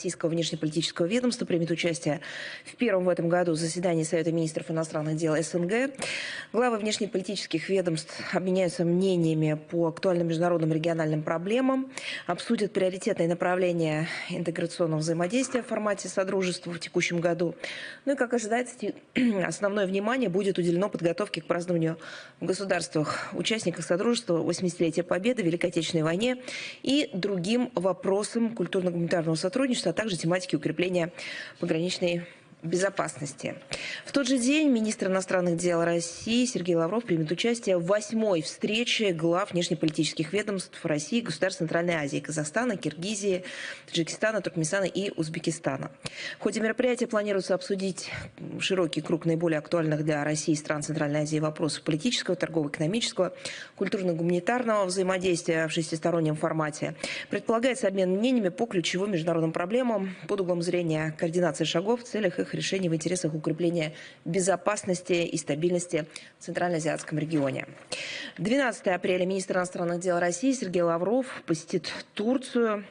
Российского внешнеполитического ведомства примет участие в первом в этом году заседании Совета министров иностранных дел СНГ. Главы внешнеполитических ведомств обменяются мнениями по актуальным международным региональным проблемам, обсудят приоритетные направления интеграционного взаимодействия в формате Содружества в текущем году. Ну и, как ожидается, основное внимание будет уделено подготовке к празднованию в государствах-участниках Содружества 80-летия Победы в Великой Отечественной войне и другим вопросам культурно-гуманитарного сотрудничества, а также тематики укрепления пограничной безопасности. В тот же день министр иностранных дел России Сергей Лавров примет участие в 8-й встрече глав внешнеполитических ведомств России, государств Центральной Азии, Казахстана, Киргизии, Таджикистана, Туркменистана и Узбекистана. В ходе мероприятия планируется обсудить широкий круг наиболее актуальных для России и стран Центральной Азии вопросов политического, торгово-экономического, культурно-гуманитарного взаимодействия в шестистороннем формате. Предполагается обмен мнениями по ключевым международным проблемам под углом зрения координации шагов в целях их решений в интересах укрепления безопасности и стабильности в Центральноазиатском регионе. 12 апреля министр иностранных дел России Сергей Лавров посетит Турцию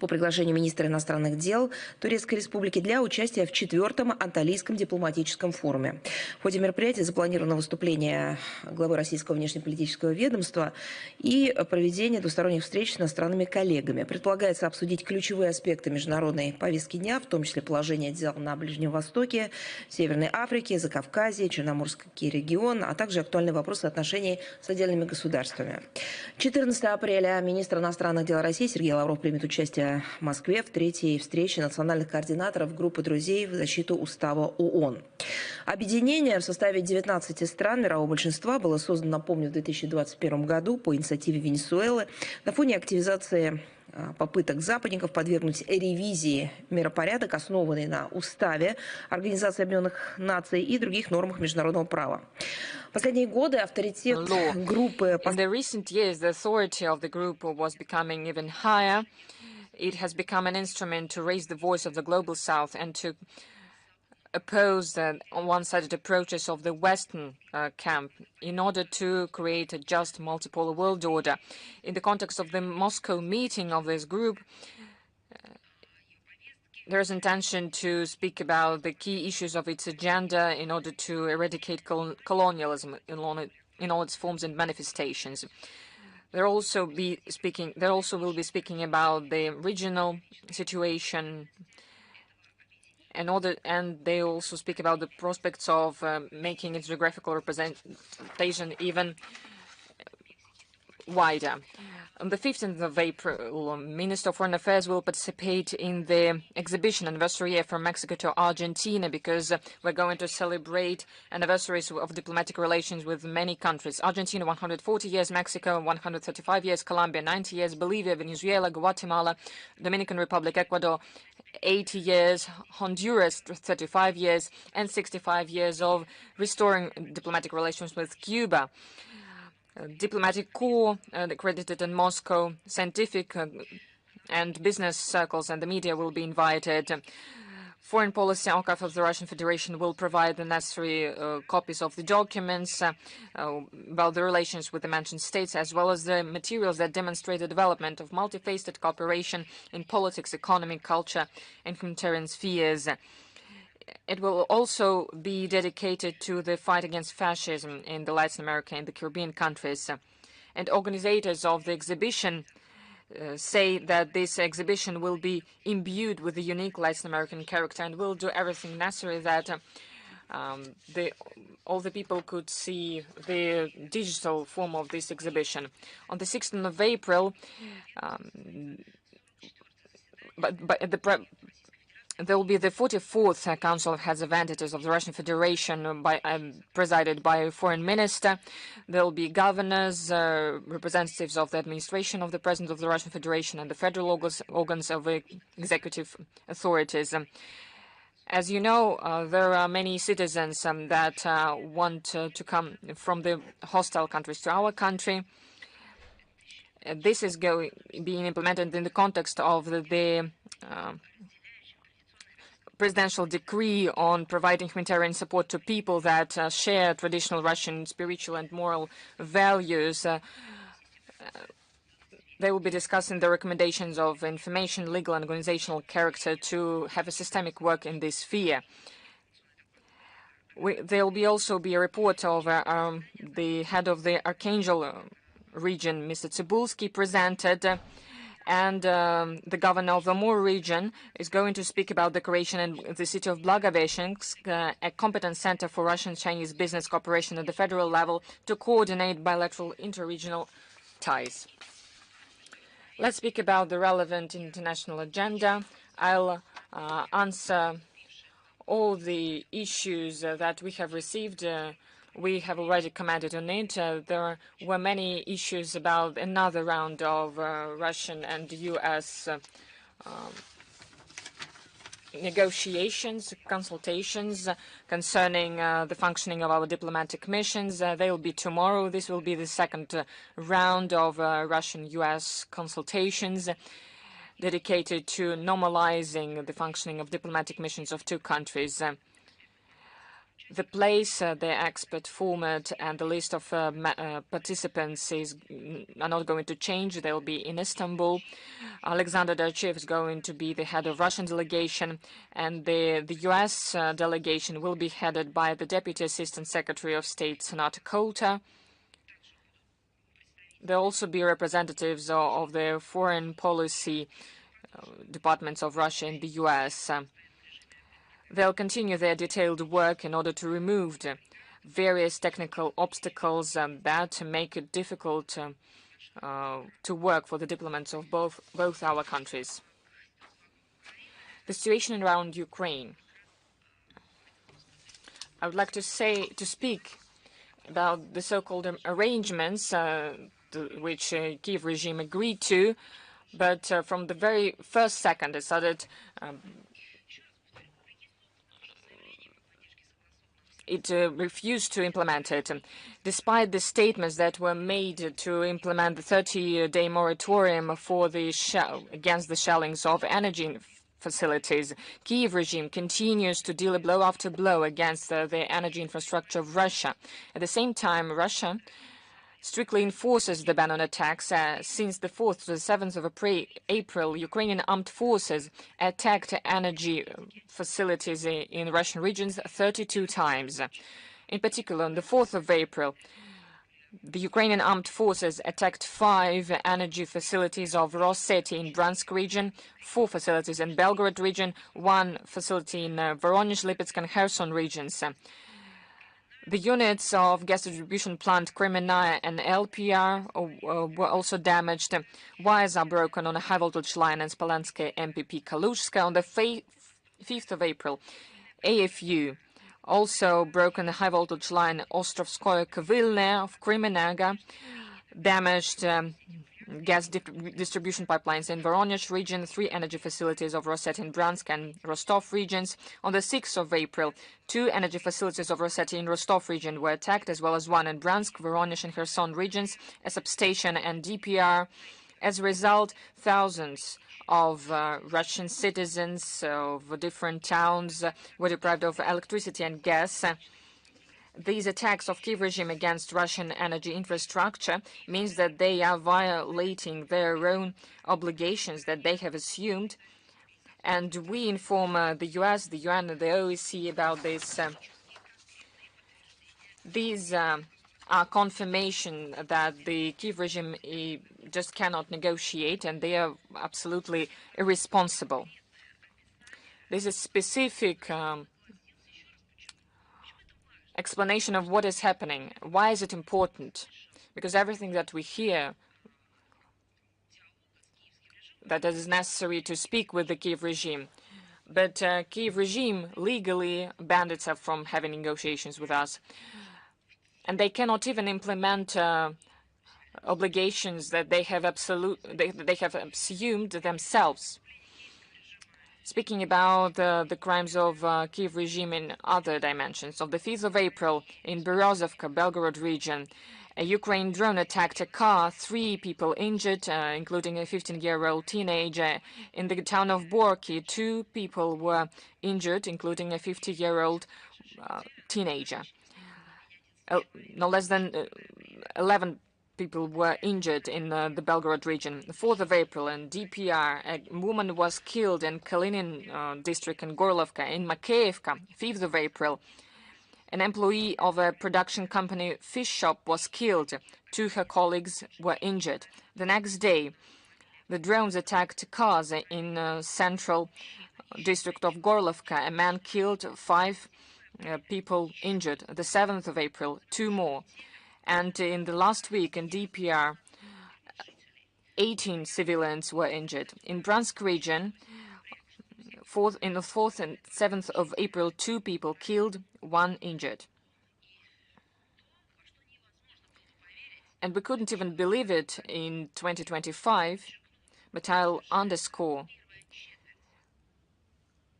по приглашению министра иностранных дел Турецкой Республики для участия в 4-м Анталийском дипломатическом форуме. В ходе мероприятия запланировано выступление главы Российского внешнеполитического ведомства и проведение двусторонних встреч с иностранными коллегами. Предполагается обсудить ключевые аспекты международной повестки дня, в том числе положение дел на Ближнем Востоке, Северной Африке, Закавказье, Черноморский регион, а также актуальные вопросы отношений с отдельными государствами. 14 апреля министр иностранных дел России Сергей Лавров примет участие в Москве в 3-й встрече национальных координаторов группы друзей в защиту Устава ООН. Объединение в составе 19 стран мирового большинства было создано, напомню, в 2021 году по инициативе Венесуэлы на фоне активизации попыток западников подвергнуть ревизии миропорядок, основанный на Уставе Организации Объединенных Наций и других нормах международного права. В последние годы авторитет группы... It has become an instrument to raise the voice of the global South and to oppose the one-sided approaches of the Western camp in order to create a just multipolar world order. In the context of the Moscow meeting of this group, there is intention to speak about the key issues of its agenda in order to eradicate colonialism in all its forms and manifestations. They also will be speaking about the regional situation, and they also speak about the prospects of making its geographical representation even wider. On the 15th of April, Minister of Foreign Affairs will participate in the exhibition Anniversary Year from Mexico to Argentina, because we're going to celebrate anniversaries of diplomatic relations with many countries. Argentina, 140 years, Mexico, 135 years, Colombia, 90 years, Bolivia, Venezuela, Guatemala, Dominican Republic, Ecuador, 80 years, Honduras, 35 years, and 65 years of restoring diplomatic relations with Cuba. Diplomatic corps accredited in Moscow, scientific and business circles and the media will be invited. Foreign Policy Archive of the Russian Federation will provide the necessary copies of the documents about the relations with the mentioned states, as well as the materials that demonstrate the development of multifaceted cooperation in politics, economy, culture, and humanitarian spheres. It will also be dedicated to the fight against fascism in the Latin America and the Caribbean countries. And organizers of the exhibition say that this exhibition will be imbued with the unique Latin American character and will do everything necessary that all the people could see the digital form of this exhibition. On the 16th of April, there will be the 44th Council of Heads of Entities of the Russian Federation presided by a foreign minister. There will be governors, representatives of the administration of the President of the Russian Federation and the federal organs of executive authorities. As you know, there are many citizens that want to come from the hostile countries to our country. This is being implemented in the context of the presidential decree on providing humanitarian support to people that share traditional Russian spiritual and moral values. They will be discussing the recommendations of information, legal, and organizational character to have a systemic work in this sphere. There will also be a report of the head of the Archangel region, Mr. Cybulski, presented, and the governor of the Amur region is going to speak about the creation in the city of Blagoveshchensk, a competent center for Russian-Chinese business cooperation at the federal level to coordinate bilateral interregional ties. Let's speak about the relevant international agenda. I'll answer all the issues that we have received. We have already commented on it. There were many issues about another round of Russian and U.S. Negotiations, consultations concerning the functioning of our diplomatic missions. They will be tomorrow. This will be the second round of Russian-U.S. consultations dedicated to normalizing the functioning of diplomatic missions of two countries. The place, the expert format, and the list of participants are not going to change. They will be in Istanbul. Alexander Darchev is going to be the head of Russian delegation, and the U.S. delegation will be headed by the Deputy Assistant Secretary of State, Senator Coulter. There will also be representatives of the foreign policy departments of Russia and the U.S. They'll continue their detailed work in order to remove the various technical obstacles that make it difficult to work for the diplomats of both our countries. The situation around Ukraine. I would like to speak about the so-called arrangements which Kiev regime agreed to, but from the very first second it started it refused to implement it, despite the statements that were made to implement the 30-day moratorium for the against the shellings of energy facilities. Kiev regime continues to deal blow after blow against the energy infrastructure of Russia. At the same time, Russia strictly enforces the ban on attacks. Since the 4th to the 7th of April, Ukrainian armed forces attacked energy facilities in Russian regions 32 times. In particular, on the 4th of April, the Ukrainian armed forces attacked 5 energy facilities of Rosseti in Bryansk region, 4 facilities in Belgorod region, 1 facility in Voronezh, Lipetsk, and Kherson regions. The units of gas distribution plant Kremenaya and LPR were also damaged. Wires are broken on a high-voltage line in Spalansky MPP Kalushka. On the 5th of April, AFU also broken the high-voltage line Ostrovskoye Kavylne of Kremenaga, damaged gas distribution pipelines in Voronezh region, 3 energy facilities of Rosseti in Bryansk and Rostov regions. On the 6th of April, 2 energy facilities of Rosseti in Rostov region were attacked, as well as 1 in Bryansk, Voronezh, and Kherson regions, a substation and DPR. As a result, thousands of Russian citizens of different towns were deprived of electricity and gas. These attacks of Kiev regime against Russian energy infrastructure means that they are violating their own obligations that they have assumed. And we inform the US, the UN, and the OEC about this. These are confirmation that the Kiev regime just cannot negotiate, and they are absolutely irresponsible. This is specific explanation of what is happening. Why is it important? Because everything that we hear that it is necessary to speak with the Kiev regime. But Kiev regime legally banned itself from having negotiations with us. And they cannot even implement obligations that they have assumed themselves. Speaking about the crimes of Kiev regime in other dimensions, on the 5th of April in Berezovka, Belgorod region, a Ukraine drone attacked a car, 3 people injured, including a 15-year-old teenager. In the town of Borky, 2 people were injured, including a 50-year-old teenager. No less than 11 people were injured in the Belgorod region. The 4th of April in DPR, a woman was killed in Colonial district in Gorlovka. In Makeivka, 5th of April, an employee of a production company fish shop was killed. 2 her colleagues were injured. The next day, the drones attacked cars in central district of Gorlovka. A man killed, 5 people injured. The 7th of April, 2 more. And in the last week in DPR, 18 civilians were injured. In Bryansk region, in the 4th and 7th of April, 2 people killed, 1 injured. And we couldn't even believe it in 2025, but I'll underscore.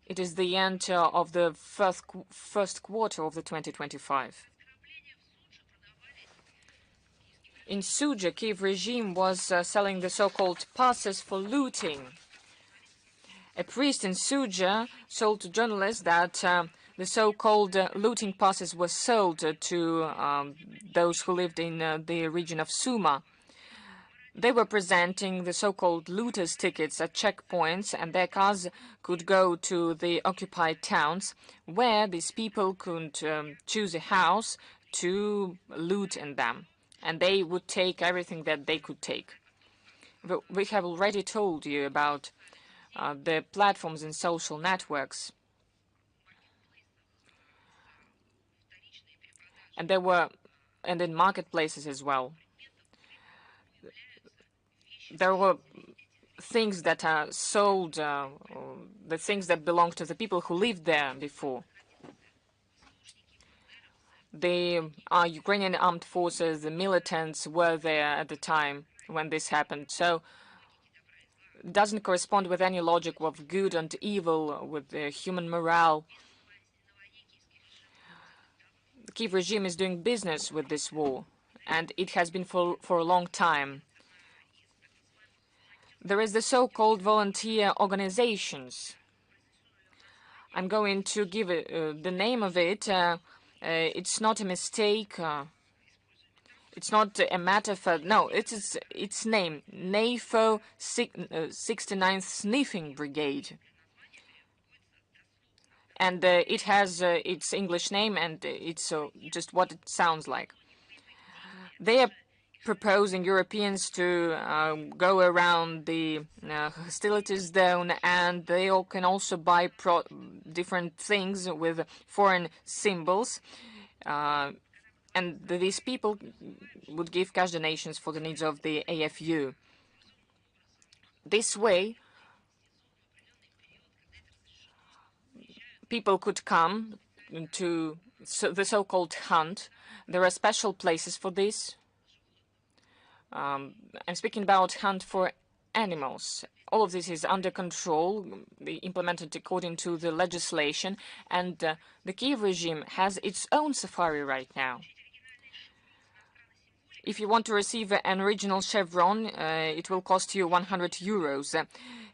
It is the end of the first quarter of the 2025. In Suja, Kiev regime was selling the so-called passes for looting. A priest in Suja sold to journalists that the so-called looting passes were sold to those who lived in the region of Suma. They were presenting the so-called looters' tickets at checkpoints, and their cars could go to the occupied towns, where these people could choose a house to loot in them, and they would take everything that they could take. We have already told you about the platforms and social networks. And in marketplaces as well. There were things that are sold, the things that belong to the people who lived there before. The Ukrainian armed forces, the militants were there at the time when this happened. So it doesn't correspond with any logic of good and evil, with the human morale. The Kiev regime is doing business with this war, and it has been for a long time. There is the so-called volunteer organizations. I'm going to give the name of it. It's not a mistake. It's not a metaphor. No, it is its name, NATO 69th Sniffing Brigade. And it has its English name, and it's just what it sounds like. They are proposing Europeans to go around the hostilities zone, and they all can also buy different things with foreign symbols. And these people would give cash donations for the needs of the AFU. This way, people could come to the so-called hunt. There are special places for this. I'm speaking about hunt for animals. All of this is under control, implemented according to the legislation, and the Kiev regime has its own safari right now. If you want to receive an original chevron, it will cost you 100 euros.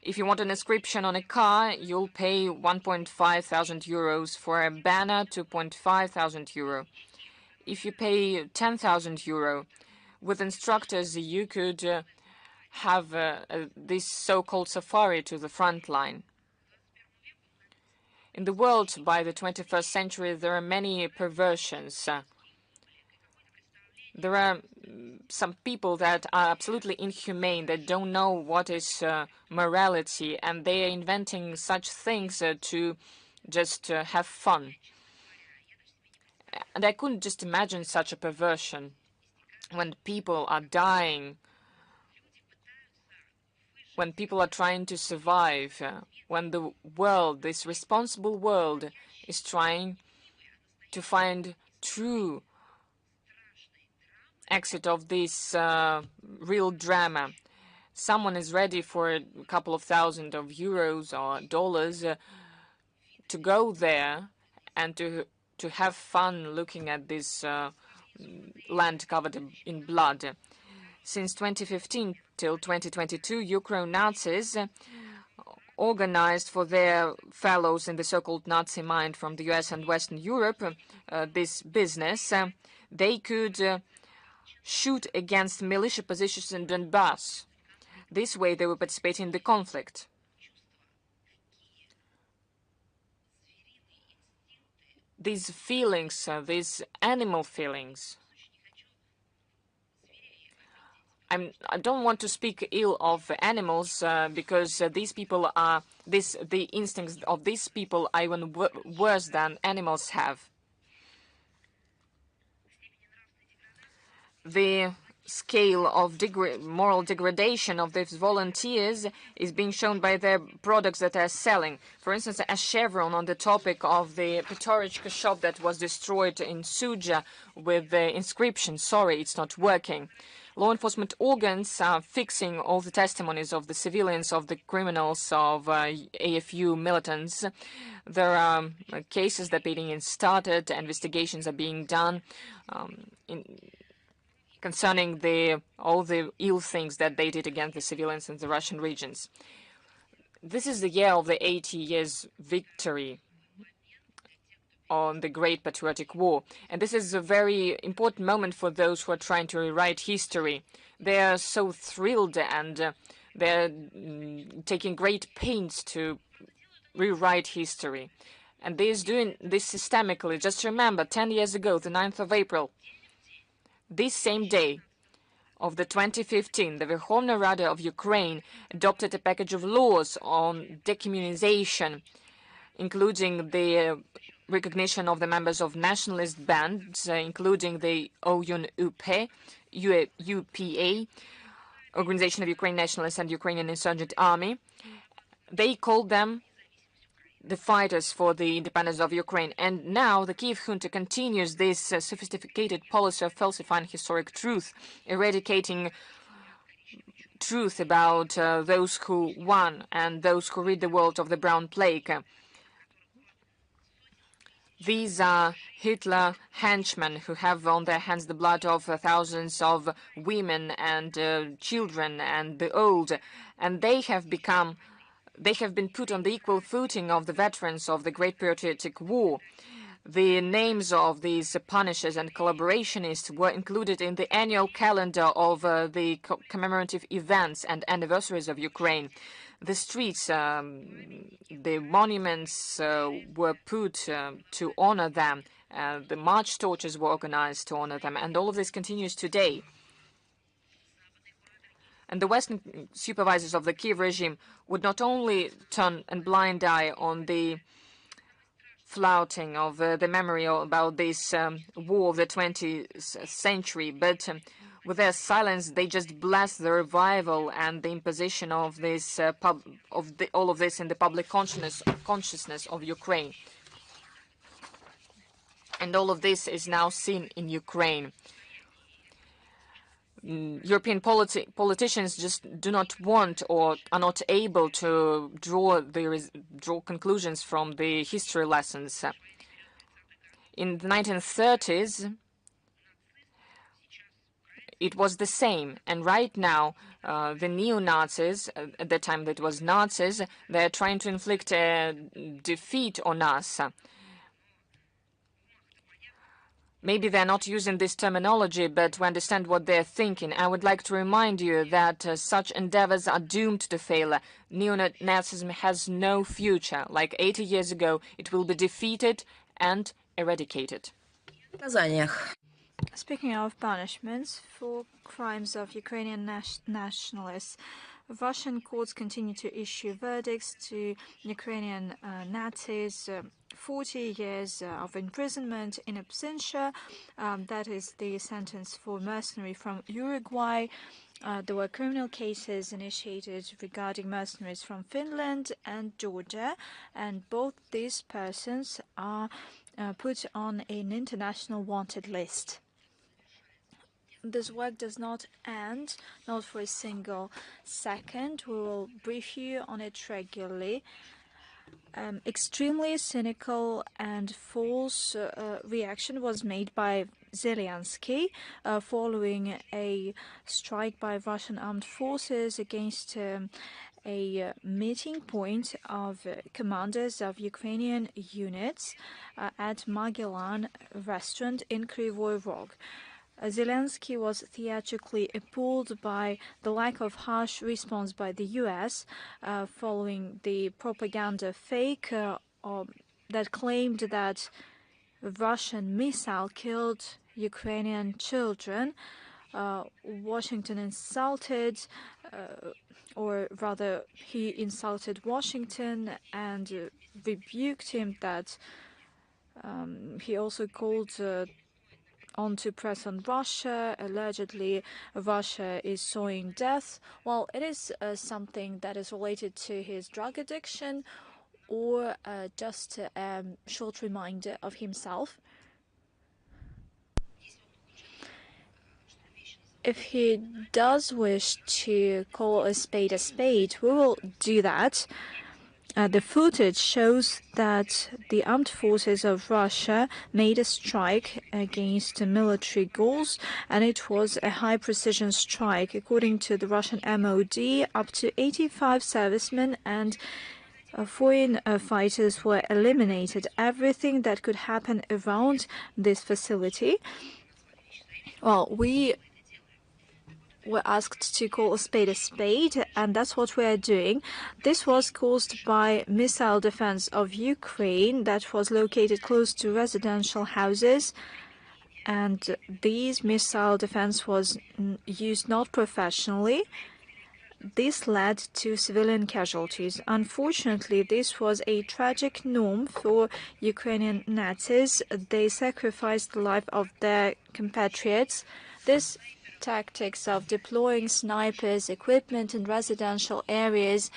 If you want an inscription on a car, you'll pay 1,500 euros. For a banner, 2,500 euro. If you pay 10,000 euro, with instructors, you could have this so-called safari to the front line. In the world, by the 21st century, there are many perversions. There are some people that are absolutely inhumane, that don't know what is morality, and they are inventing such things to just have fun. And I couldn't just imagine such a perversion. When people are dying, when people are trying to survive, when the world, this responsible world, is trying to find true exit of this real drama. Someone is ready for a couple of thousand of euros or dollars to go there and to have fun looking at this land covered in blood. Since 2015 till 2022, Ukraine Nazis organized for their fellows in the so-called Nazi mind from the US and Western Europe this business. They could shoot against militia positions in Donbass. This way they will participate in the conflict. These feelings, these animal feelings, I don't want to speak ill of animals because these people are, the instincts of these people are even worse than animals have. The scale of moral degradation of these volunteers is being shown by their products that are selling. For instance, a chevron on the topic of the Petorichka shop that was destroyed in Suja with the inscription, "Sorry, it's not working." Law enforcement organs are fixing all the testimonies of the civilians, of the criminals, of AFU militants. There are cases that are being started, investigations are being done concerning all the ill things that they did against the civilians in the Russian regions. This is the year of the 80 years victory on the Great Patriotic War. And this is a very important moment for those who are trying to rewrite history. They are so thrilled and they're taking great pains to rewrite history. And they're doing this systemically. Just remember, 10 years ago, the 9th of April, this same day of the 2015, the Verkhovna Rada of Ukraine adopted a package of laws on decommunization, including the recognition of the members of nationalist bands, including the OUN-UPA, Organization of Ukrainian Nationalists and Ukrainian Insurgent Army. They called them the fighters for the independence of Ukraine. And now the Kiev junta continues this sophisticated policy of falsifying historic truth, eradicating truth about those who won and those who rid the world of the brown plague. These are Hitler henchmen who have on their hands the blood of thousands of women and children and the old, and they have been put on the equal footing of the veterans of the Great Patriotic War. The names of these punishers and collaborationists were included in the annual calendar of the commemorative events and anniversaries of Ukraine. The streets, the monuments were put to honor them. The march torches were organized to honor them, and all of this continues today. And the Western supervisors of the Kiev regime would not only turn a blind eye on the flouting of the memory about this war of the 20th century, but with their silence, they just bless the revival and the imposition of this all of this in the public consciousness of Ukraine. And all of this is now seen in Ukraine. European politicians just do not want or are not able to draw conclusions from the history lessons. In the 1930s, it was the same, and right now the neo-Nazis, at the time that was Nazis, they're trying to inflict a defeat on us. Maybe they're not using this terminology, but we understand what they're thinking. I would like to remind you that such endeavors are doomed to fail. Neo-Nazism has no future. Like 80 years ago, it will be defeated and eradicated. Speaking of punishments for crimes of Ukrainian nationalists, Russian courts continue to issue verdicts to Ukrainian Nazis, 40 years of imprisonment in absentia. That is the sentence for mercenary from Uruguay. There were criminal cases initiated regarding mercenaries from Finland and Georgia, and both these persons are put on an international wanted list. This work does not end, not for a single second. We will brief you on it regularly. Extremely cynical and false reaction was made by Zelensky following a strike by Russian armed forces against a meeting point of commanders of Ukrainian units at Magellan restaurant in Kryvyi Rog. Zelensky was theatrically appalled by the lack of harsh response by the US following the propaganda fake that claimed that a Russian missile killed Ukrainian children. Washington insulted, or rather, he insulted Washington and rebuked him. That he also called on to press on Russia. Allegedly, Russia is sowing death. Well, it is something that is related to his drug addiction, or just a short reminder of himself. If he does wish to call a spade, we will do that. The footage shows that the armed forces of Russia made a strike against military goals, and it was a high-precision strike. According to the Russian MOD, up to 85 servicemen and foreign fighters were eliminated. Everything that could happen around this facility. Well, we were asked to call a spade, and that's what we are doing. This was caused by missile defense of Ukraine that was located close to residential houses, and these missile defense was used not professionally. This led to civilian casualties. Unfortunately, this was a tragic norm for Ukrainian Nazis. They sacrificed the life of their compatriots. This tactics of deploying snipers, equipment in residential areas,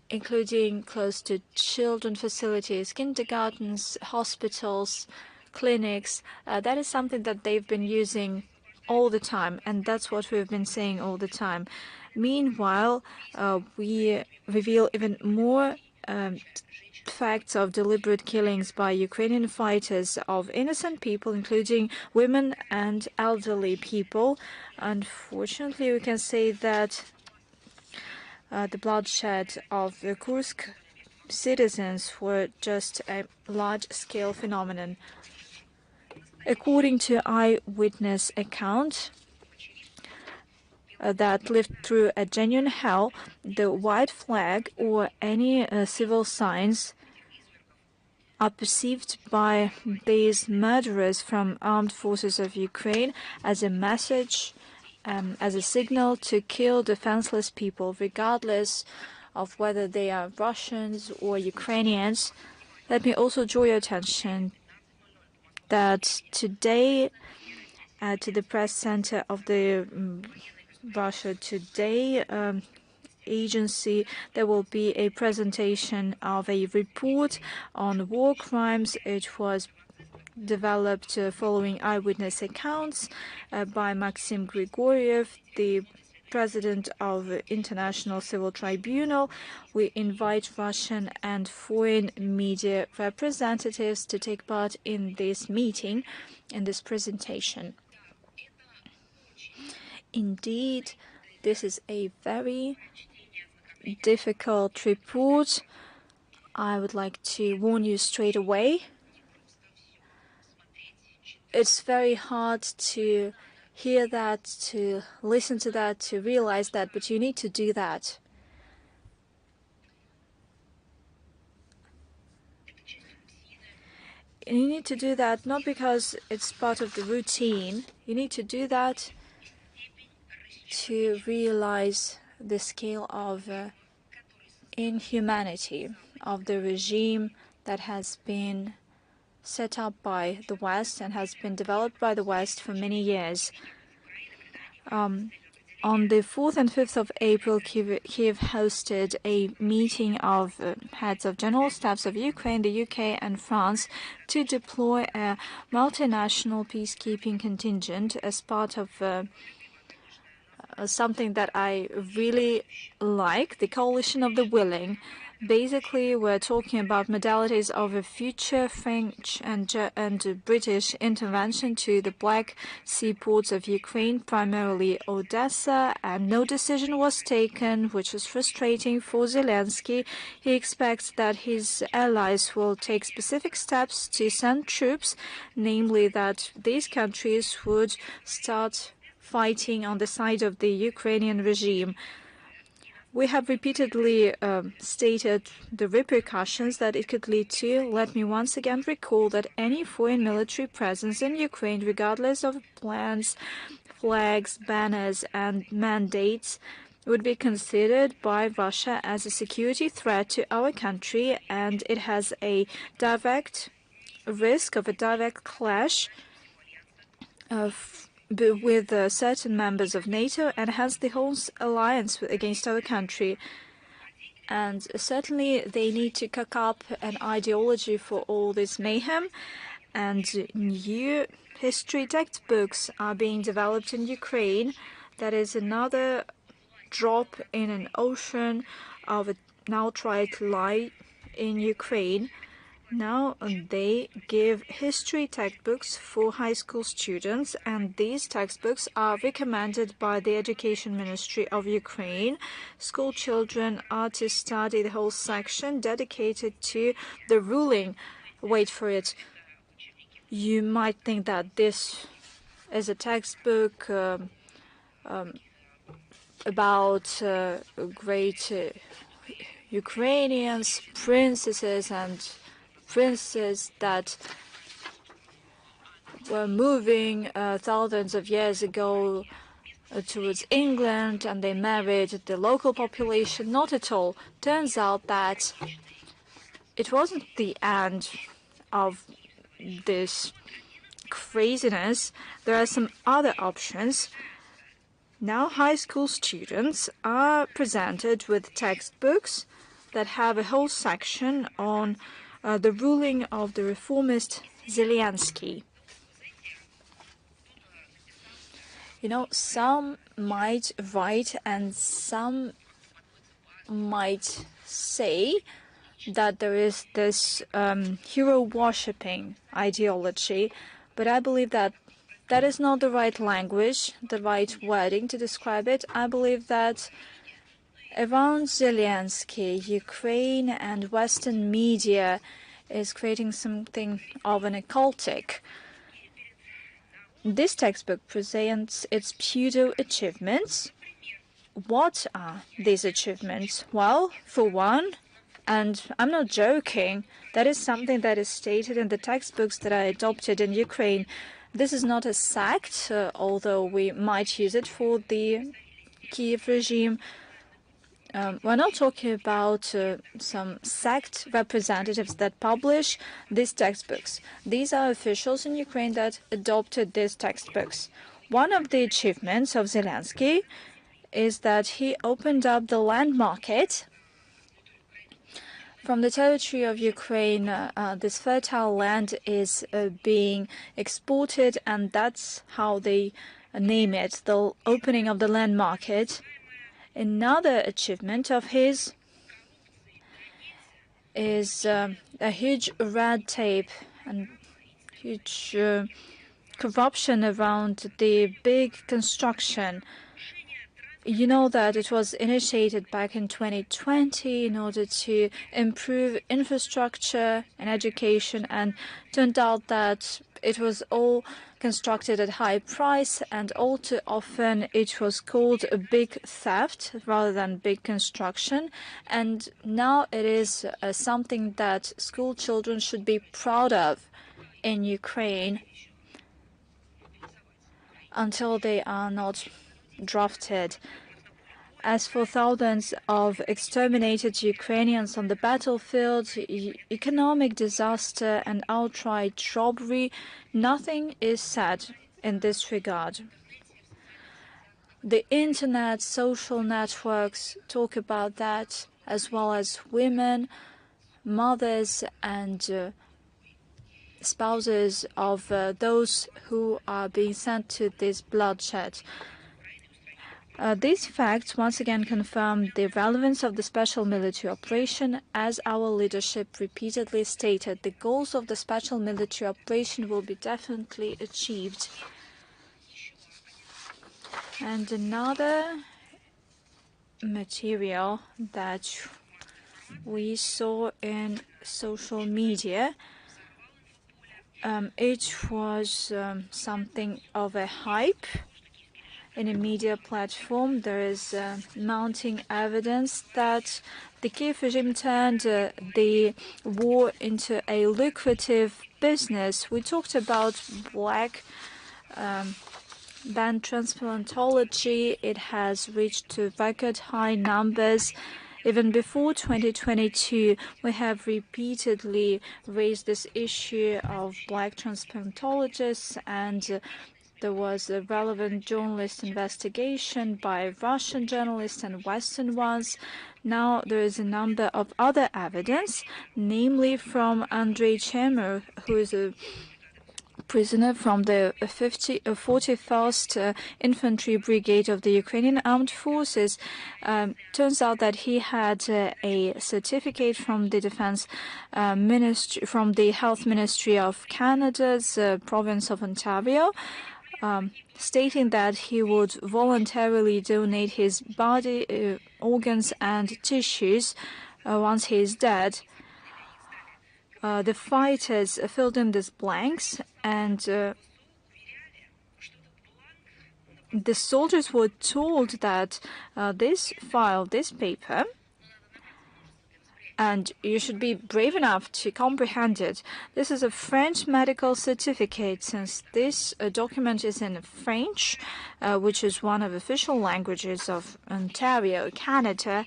including close to children facilities, kindergartens, hospitals, clinics, that is something that they've been using all the time, and that's what we've been saying all the time. Meanwhile, we reveal even more facts of deliberate killings by Ukrainian fighters of innocent people, including women and elderly people. Unfortunately, we can say that the bloodshed of the Kursk citizens were just a large-scale phenomenon. According to eyewitness account that lived through a genuine hell, the white flag or any civil signs are perceived by these murderers from armed forces of Ukraine as a message, as a signal to kill defenseless people, regardless of whether they are Russians or Ukrainians. Let me also draw your attention that today, to the press center of the Russia Today agency, there will be a presentation of a report on war crimes. It was developed following eyewitness accounts by Maxim Grigoriev, the president of the International Civil Tribunal. We invite Russian and foreign media representatives to take part in this meeting, in this presentation. Indeed, this is a very difficult report. I would like to warn you straight away. It's very hard to hear that, to listen to that, to realize that, but you need to do that. And you need to do that not because it's part of the routine. You need to do that to realize the scale of inhumanity of the regime that has been set up by the West and has been developed by the West for many years. On the 4th and 5th of April, Kiev hosted a meeting of heads of general staffs of Ukraine, the UK and France to deploy a multinational peacekeeping contingent as part of something that I really like, the coalition of the willing. Basically, we're talking about modalities of a future French and British intervention to the Black Sea ports of Ukraine, primarily Odessa, and no decision was taken, which is frustrating for Zelensky. He expects that his allies will take specific steps to send troops, namely that these countries would start fighting on the side of the Ukrainian regime. We have repeatedly stated the repercussions that it could lead to. Let me once again recall that any foreign military presence in Ukraine, regardless of plans, flags, banners, and mandates, would be considered by Russia as a security threat to our country, and it has a direct risk of a direct clash with certain members of NATO and hence the whole alliance against our country. And certainly they need to cook up an ideology for all this mayhem, and new history textbooks are being developed in Ukraine. That is another drop in an ocean of an outright lie in Ukraine. Now they give history textbooks for high school students, and these textbooks are recommended by the Education Ministry of Ukraine. School children are to study the whole section dedicated to the ruling. Wait for it. You might think that this is a textbook about great Ukrainians, princesses and princes that were moving thousands of years ago towards England, and they married the local population. Not at all. Turns out that it wasn't the end of this craziness. There are some other options. Now high school students are presented with textbooks that have a whole section on the ruling of the reformist Zelensky. You know, some might write and some might say that there is this hero worshipping ideology, but I believe that that is not the right language, the right wording to describe it. I believe that around Zelensky, Ukraine and Western media is creating something of an occultic. This textbook presents its pseudo-achievements. What are these achievements? Well, for one, and I'm not joking, that is something that is stated in the textbooks that are adopted in Ukraine. This is not a sect, although we might use it for the Kiev regime. We're not talking about some sect representatives that publish these textbooks. These are officials in Ukraine that adopted these textbooks. One of the achievements of Zelensky is that he opened up the land market. From the territory of Ukraine, this fertile land is being exported, and that's how they name it, the opening of the land market. Another achievement of his is a huge red tape and huge corruption around the big construction. You know that it was initiated back in 2020 in order to improve infrastructure and education, and turned out that it was all constructed at high price, and all too often it was called a big theft rather than big construction. And now it is something that school children should be proud of in Ukraine until they are not drafted. As for thousands of exterminated Ukrainians on the battlefield, economic disaster and outright robbery, nothing is said in this regard. The internet, social networks talk about that, as well as women, mothers and spouses of those who are being sent to this bloodshed. These facts once again confirm the relevance of the special military operation. As our leadership repeatedly stated, the goals of the special military operation will be definitely achieved. And another material that we saw in social media, it was something of a hype in a media platform. There is mounting evidence that the Kiev regime turned the war into a lucrative business. We talked about black band transplantology. It has reached to record high numbers. Even before 2022, we have repeatedly raised this issue of black transplantologists, and there was a relevant journalist investigation by Russian journalists and Western ones. Now there is a number of other evidence, namely from Andrei Chemov, who is a prisoner from the 41st Infantry Brigade of the Ukrainian Armed Forces. Turns out that he had a certificate from the Defense Ministry, from the Health Ministry of Canada's province of Ontario, stating that he would voluntarily donate his body, organs and tissues once he is dead. The fighters filled in these blanks, and the soldiers were told that this file, this paper, and you should be brave enough to comprehend it. This is a French medical certificate. Since this document is in French, which is one of the official languages of Ontario, Canada,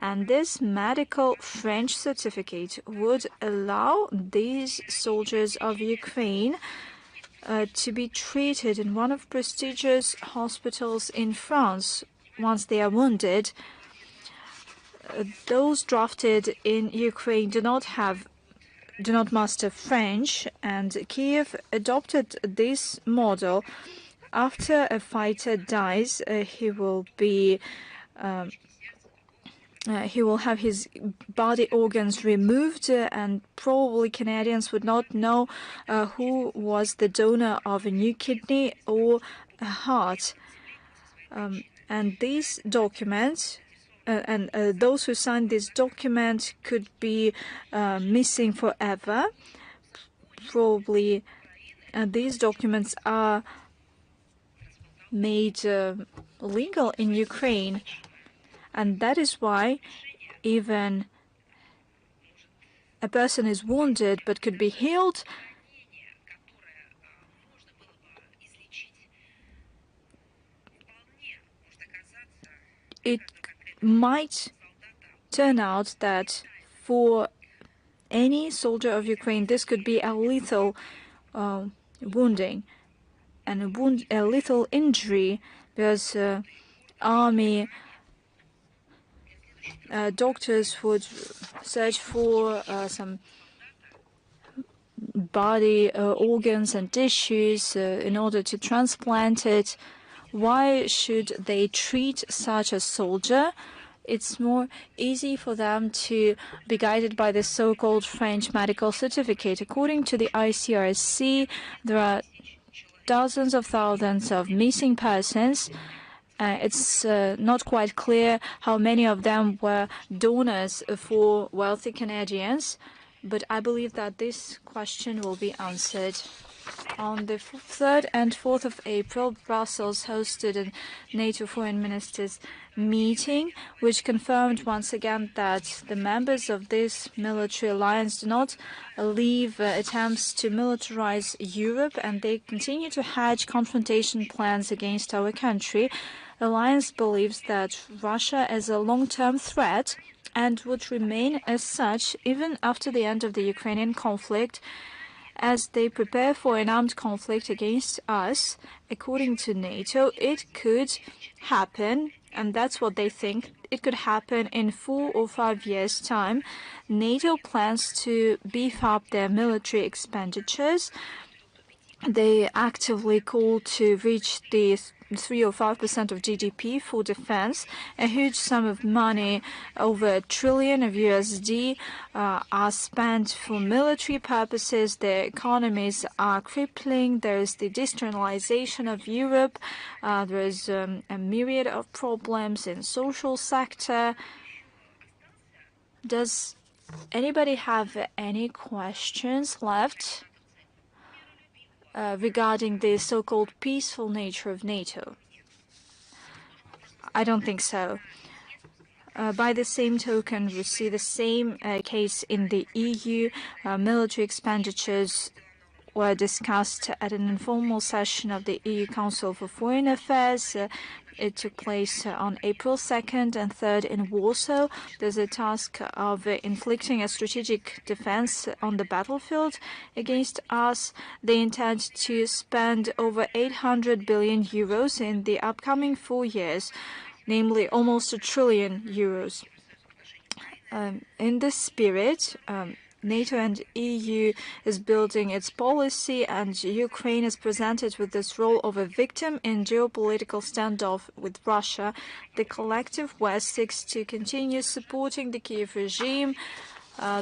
and this medical French certificate would allow these soldiers of Ukraine to be treated in one of prestigious hospitals in France once they are wounded. Those drafted in Ukraine do not master French, and Kiev adopted this model. After a fighter dies, he will have his body organs removed, and probably Canadians would not know who was the donor of a new kidney or a heart. And these documents, and those who signed this document could be missing forever. Probably these documents are made legal in Ukraine. And that is why even a person is wounded but could be healed, it might turn out that for any soldier of Ukraine, this could be a lethal wounding and a lethal injury, because army doctors would search for some body organs and tissues in order to transplant it. Why should they treat such a soldier? It's more easy for them to be guided by the so-called French medical certificate. According to the ICRC, there are dozens of thousands of missing persons. It's not quite clear how many of them were donors for wealthy Canadians, but I believe that this question will be answered. On the 3rd and 4th of April, Brussels hosted a NATO foreign ministers meeting, which confirmed once again that the members of this military alliance do not leave attempts to militarize Europe, and they continue to hatch confrontation plans against our country. The alliance believes that Russia is a long-term threat and would remain as such even after the end of the Ukrainian conflict, as they prepare for an armed conflict against us. According to NATO, it could happen, and that's what they think, it could happen in 4 or 5 years' time. NATO plans to beef up their military expenditures. They actively call to reach the 3 or 5% of GDP for defense. A huge sum of money, over $1 trillion of USD, are spent for military purposes. Their economies are crippling. There is the destabilization of Europe. There is a myriad of problems in social sector. Does anybody have any questions left regarding the so-called peaceful nature of NATO? I don't think so. By the same token, we see the same case in the EU. Military expenditures were discussed at an informal session of the EU Council for Foreign Affairs. It took place on April 2nd and 3rd in Warsaw. There's a task of inflicting a strategic defense on the battlefield against us. They intend to spend over 800 billion euros in the upcoming 4 years, namely almost €1 trillion. In this spirit, NATO and EU is building its policy, and Ukraine is presented with this role of a victim in geopolitical standoff with Russia. The collective West seeks to continue supporting the Kiev regime.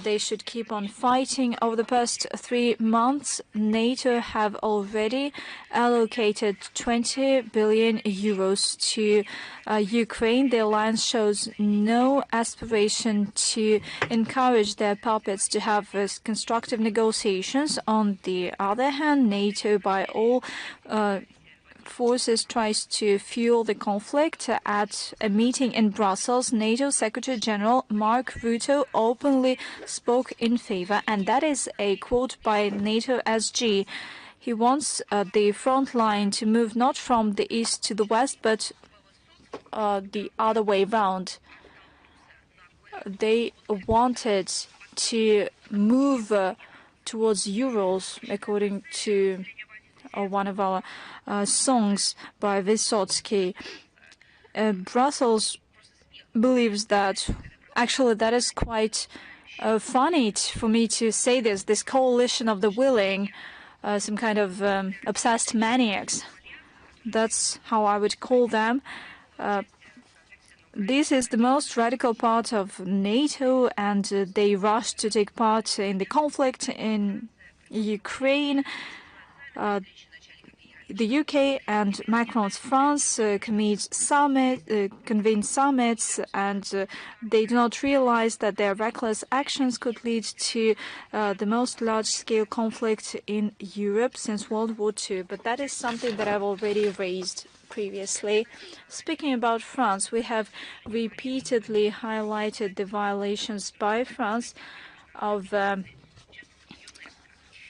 They should keep on fighting. Over the past 3 months, NATO have already allocated 20 billion euros to Ukraine. The alliance shows no aspiration to encourage their puppets to have constructive negotiations. On the other hand, NATO, by all forces, tries to fuel the conflict. At a meeting in Brussels, NATO Secretary General Mark Rutte openly spoke in favor, and that is a quote by NATO SG. He wants the front line to move not from the east to the west, but the other way round. They wanted to move towards Urals, according to one of our songs by Vysotsky. Brussels believes that, actually, that is quite funny for me to say this coalition of the willing, some kind of obsessed maniacs. That's how I would call them. This is the most radical part of NATO, and they rushed to take part in the conflict in Ukraine. The UK and Macron's France convened summits, and they do not realize that their reckless actions could lead to the most large-scale conflict in Europe since World War II. But that is something that I've already raised previously. Speaking about France, we have repeatedly highlighted the violations by France of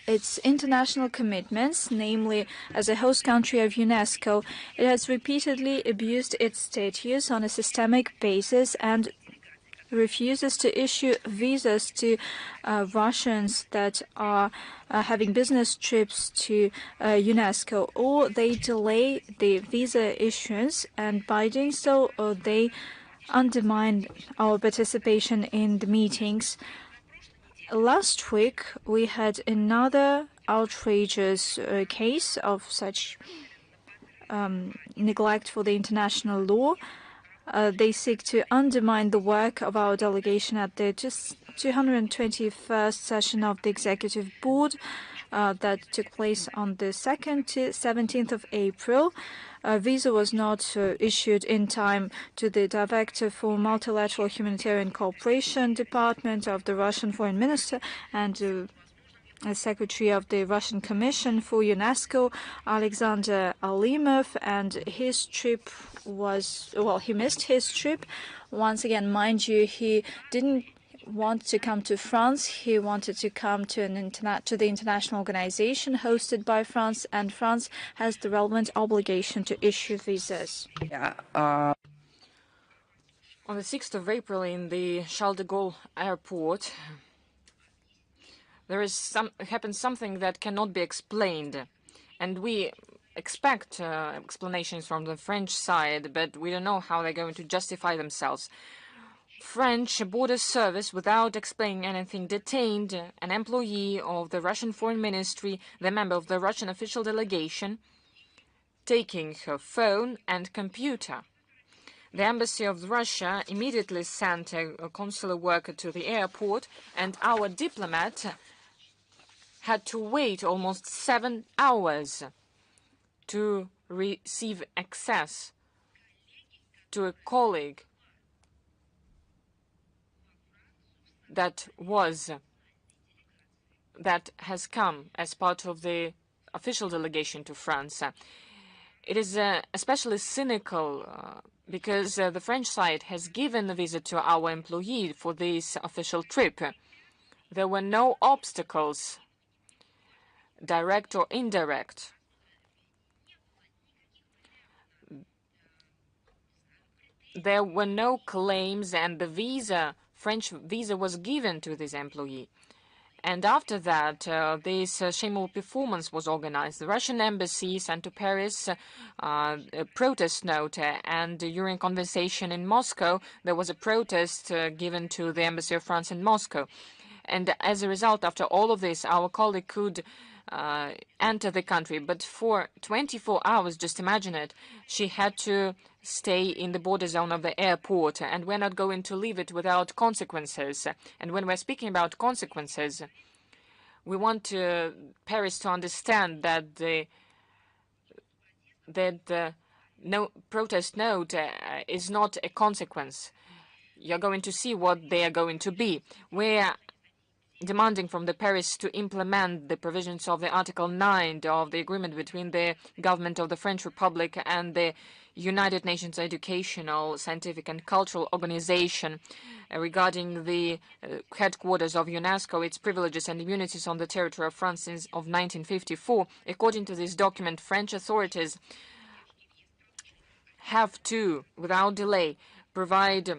its international commitments, namely as a host country of UNESCO. It has repeatedly abused its status on a systemic basis and refuses to issue visas to Russians that are having business trips to UNESCO, or they delay the visa issuance, and by doing so, they undermine our participation in the meetings. Last week, we had another outrageous case of such neglect for the international law. They seek to undermine the work of our delegation at the 221st session of the Executive Board that took place on the 2nd to 17th of April. A visa was not issued in time to the Director for Multilateral Humanitarian Cooperation Department of the Russian Foreign Minister and Secretary of the Russian Commission for UNESCO, Alexander Alimov, and his trip was, well, he missed his trip. Once again, mind you, he didn't want to come to France. He wanted to come to the international organization hosted by France, and France has the relevant obligation to issue visas. On the 6th of April in the Charles de Gaulle airport, happened something that cannot be explained, and we expect explanations from the French side, but we don't know how they're going to justify themselves. French border service, without explaining anything, detained an employee of the Russian Foreign Ministry, the member of the Russian official delegation, taking her phone and computer. The embassy of Russia immediately sent a consular worker to the airport, and our diplomat had to wait almost 7 hours to receive access to a colleague that has come as part of the official delegation to France. It is especially cynical because the French side has given a visa to our employee for this official trip. There were no obstacles, direct or indirect. There were no claims, and the French visa was given to this employee. And after that, this shameful performance was organized. The Russian embassy sent to Paris a protest note, and during conversation in Moscow, there was a protest given to the embassy of France in Moscow. And as a result, after all of this, our colleague could enter the country. But for 24 hours, just imagine it, she had to stay in the border zone of the airport, and we're not going to leave it without consequences. And when we're speaking about consequences, we want Paris to understand that the protest note is not a consequence. You're going to see what they are going to be. We're demanding from the Paris to implement the provisions of the Article 9 of the agreement between the government of the French Republic and the United Nations Educational, Scientific and Cultural Organization regarding the headquarters of UNESCO, its privileges and immunities on the territory of France since of 1954. According to this document, French authorities have to, without delay, provide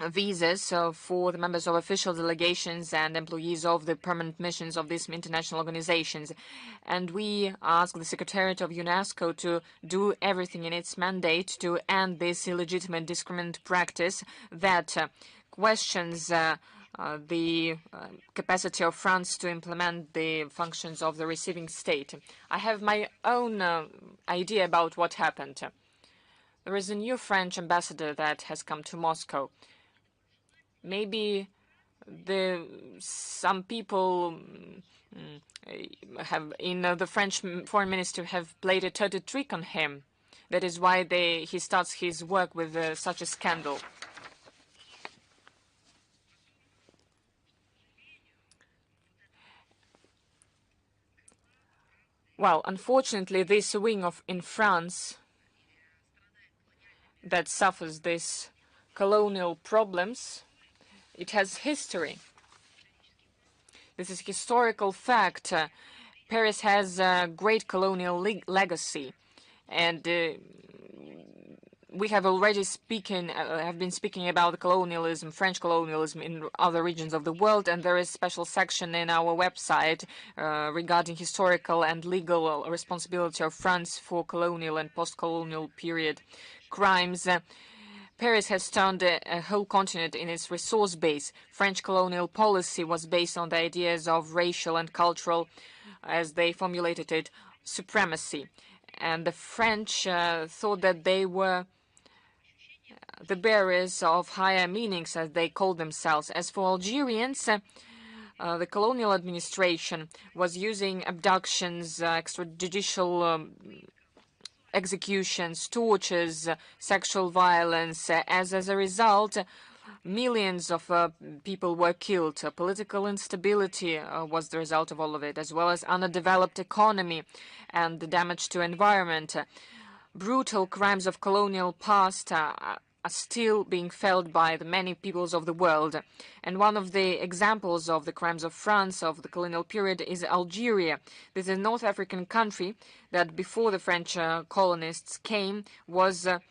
visas for the members of official delegations and employees of the permanent missions of these international organizations. And we ask the Secretariat of UNESCO to do everything in its mandate to end this illegitimate discriminant practice that questions the capacity of France to implement the functions of the receiving state. I have my own idea about what happened. There is a new French ambassador that has come to Moscow. Maybe some people in the French foreign minister have played a dirty trick on him. That is why he starts his work with such a scandal. Well, unfortunately, this wing in France that suffers these colonial problems, it has history. This is historical fact. Paris has a great colonial legacy, and we have already been speaking about colonialism, French colonialism in other regions of the world, and there is a special section in our website regarding historical and legal responsibility of France for colonial and post-colonial period crimes. Paris has turned a whole continent in its resource base. French colonial policy was based on the ideas of racial and cultural, as they formulated it, supremacy. And the French thought that they were the bearers of higher meanings, as they called themselves. As for Algerians, the colonial administration was using abductions, extrajudicial executions, tortures, sexual violence. As a result, millions of people were killed. Political instability was the result of all of it, as well as undeveloped economy and the damage to environment. Brutal crimes of colonial past are still being felt by the many peoples of the world. And one of the examples of the crimes of France of the colonial period is Algeria. This is a North African country that before the French colonists came was a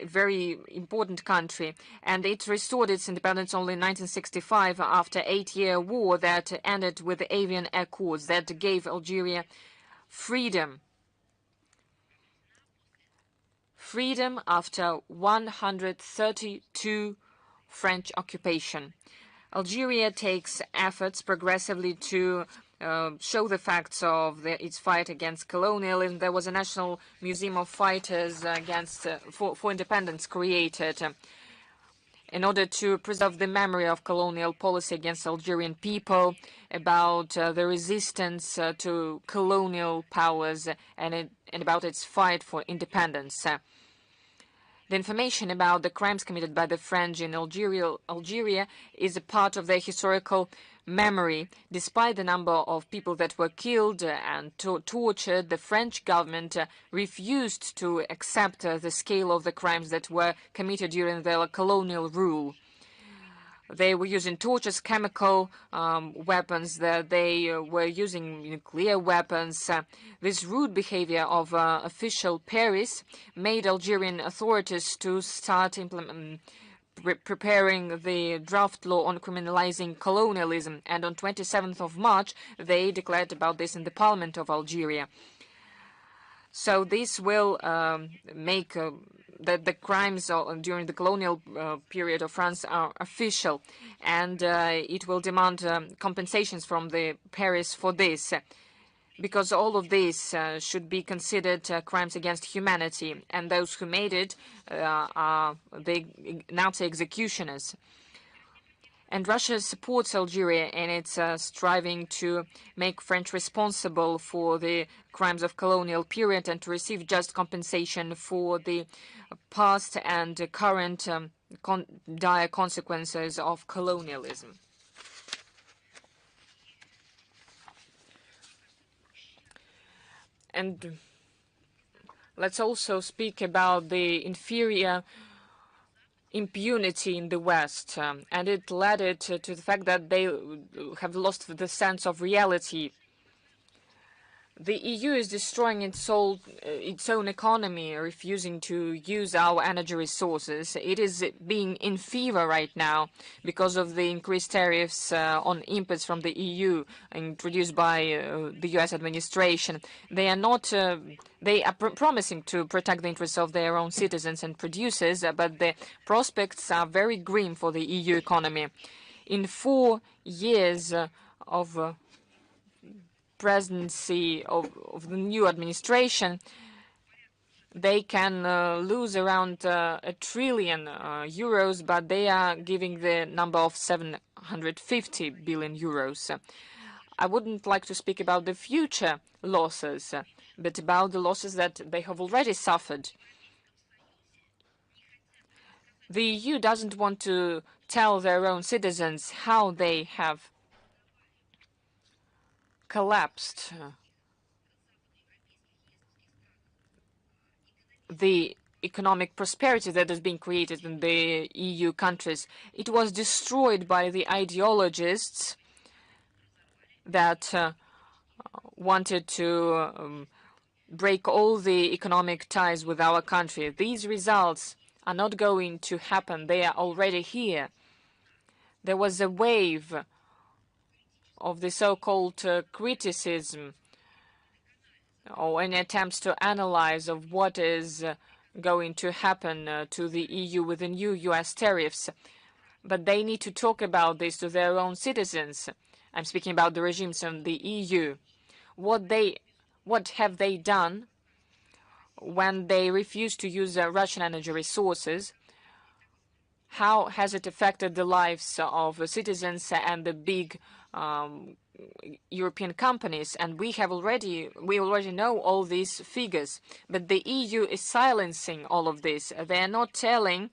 very important country, and it restored its independence only in 1965 after an 8-year war that ended with the Avian Accords that gave Algeria freedom. Freedom after 132 French occupation. Algeria takes efforts progressively to show the facts of its fight against colonialism. There was a National Museum of Fighters for Independence created in order to preserve the memory of colonial policy against Algerian people, about the resistance to colonial powers, and about its fight for independence. The information about the crimes committed by the French in Algeria is a part of their historical memory. Despite the number of people that were killed and tortured, the French government refused to accept the scale of the crimes that were committed during their colonial rule. They were using tortures, chemical weapons, they were using nuclear weapons. This rude behavior of official Paris made Algerian authorities to start preparing the draft law on criminalizing colonialism. And on 27th of March, they declared about this in the parliament of Algeria. So this will make that the crimes during the colonial period of France are official, and it will demand compensations from the Paris for this, because all of this should be considered crimes against humanity, and those who made it are the Nazi executioners. And Russia supports Algeria in its striving to make French responsible for the crimes of colonial period and to receive just compensation for the past and current dire consequences of colonialism. And let's also speak about the inferior impunity in the West, and it led it to the fact that they have lost the sense of reality. The EU is destroying its own economy, refusing to use our energy resources. It is being in fever right now because of the increased tariffs on imports from the EU introduced by the US administration. They are not. They are promising to protect the interests of their own citizens and producers, but the prospects are very grim for the EU economy. In 4 years of presidency of the new administration, they can lose around €1 trillion, but they are giving the number of 750 billion euros. I wouldn't like to speak about the future losses, but about the losses that they have already suffered. The EU doesn't want to tell their own citizens how they have collapsed the economic prosperity that has been created in the EU countries. It was destroyed by the ideologists that wanted to break all the economic ties with our country. These results are not going to happen. They are already here. There was a wave of the so-called criticism or any attempts to analyze of what is going to happen to the EU with the new US tariffs. But they need to talk about this to their own citizens. I'm speaking about the regimes in the EU. What have they done when they refuse to use Russian energy resources? How has it affected the lives of citizens and the big European companies? And we already know all these figures, but the EU is silencing all of this. They are not telling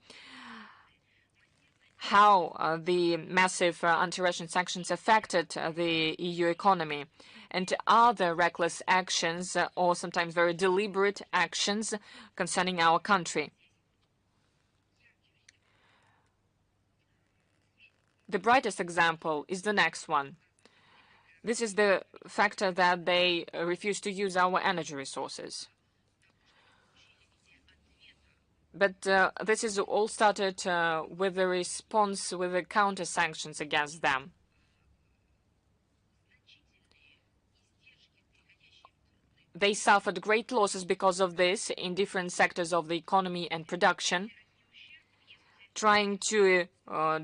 how the massive anti-Russian sanctions affected the EU economy, and other reckless actions or sometimes very deliberate actions concerning our country. The brightest example is the next one. This is the factor that they refuse to use our energy resources. But this is all started with the response, with the counter-sanctions against them. They suffered great losses because of this in different sectors of the economy and production. trying to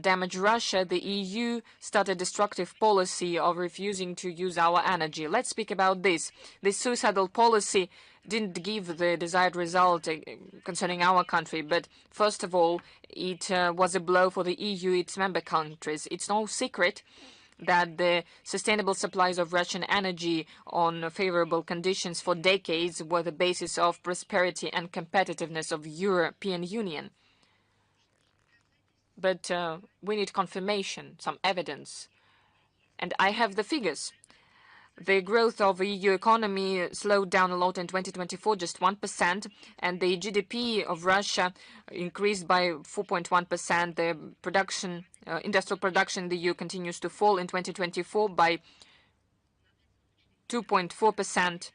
damage Russia, the EU started a destructive policy of refusing to use our energy. Let's speak about this. This suicidal policy didn't give the desired result concerning our country, but first of all, it was a blow for the EU, its member countries. It's no secret that the sustainable supplies of Russian energy on favorable conditions for decades were the basis of prosperity and competitiveness of European Union. But we need confirmation, some evidence. And I have the figures. The growth of the EU economy slowed down a lot in 2024, just 1%, and the GDP of Russia increased by 4.1%. The production, industrial production in the EU continues to fall in 2024 by 2.4%.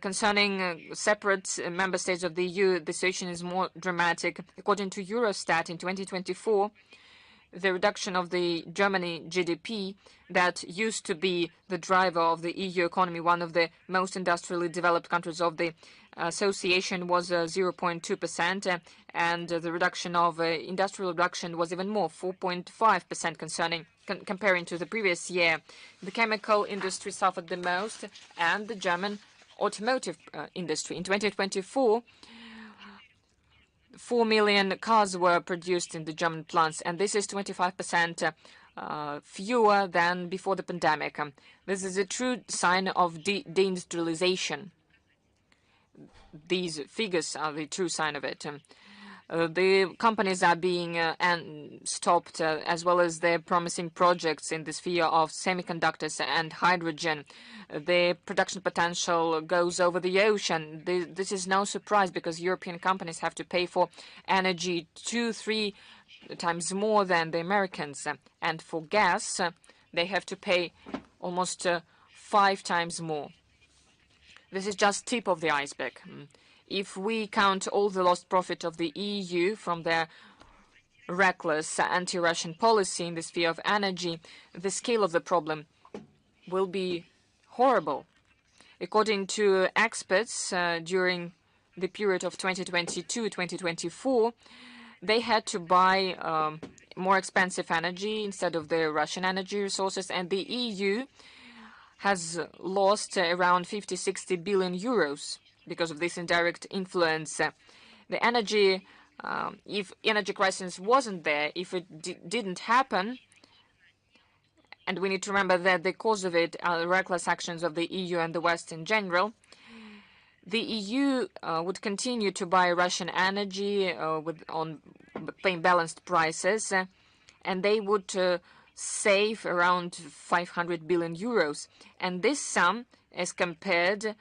Concerning separate member states of the EU, the situation is more dramatic. According to Eurostat, in 2024, the reduction of the Germany GDP, that used to be the driver of the EU economy, one of the most industrially developed countries of the association, was 0.2%, and the reduction of industrial production was even more, 4.5% comparing to the previous year. The chemical industry suffered the most, and the German automotive industry. In 2024, 4 million cars were produced in the German plants, and this is 25% fewer than before the pandemic. This is a true sign of deindustrialization. These figures are the true sign of it. The companies are being stopped, as well as their promising projects in the sphere of semiconductors and hydrogen. The production potential goes over the ocean. This is no surprise, because European companies have to pay for energy 2-3 times more than the Americans. And for gas, they have to pay almost 5 times more. This is just tip of the iceberg. If we count all the lost profit of the EU from their reckless anti-Russian policy in the sphere of energy, the scale of the problem will be horrible. According to experts, during the period of 2022-2024, they had to buy more expensive energy instead of the Russian energy resources, and the EU has lost around 50-60 billion euros because of this indirect influence. The energy, if energy crisis wasn't there, if it didn't happen, and we need to remember that the cause of it are the reckless actions of the EU and the West in general, the EU would continue to buy Russian energy on paying balanced prices, and they would save around 500 billion euros. And this sum is compared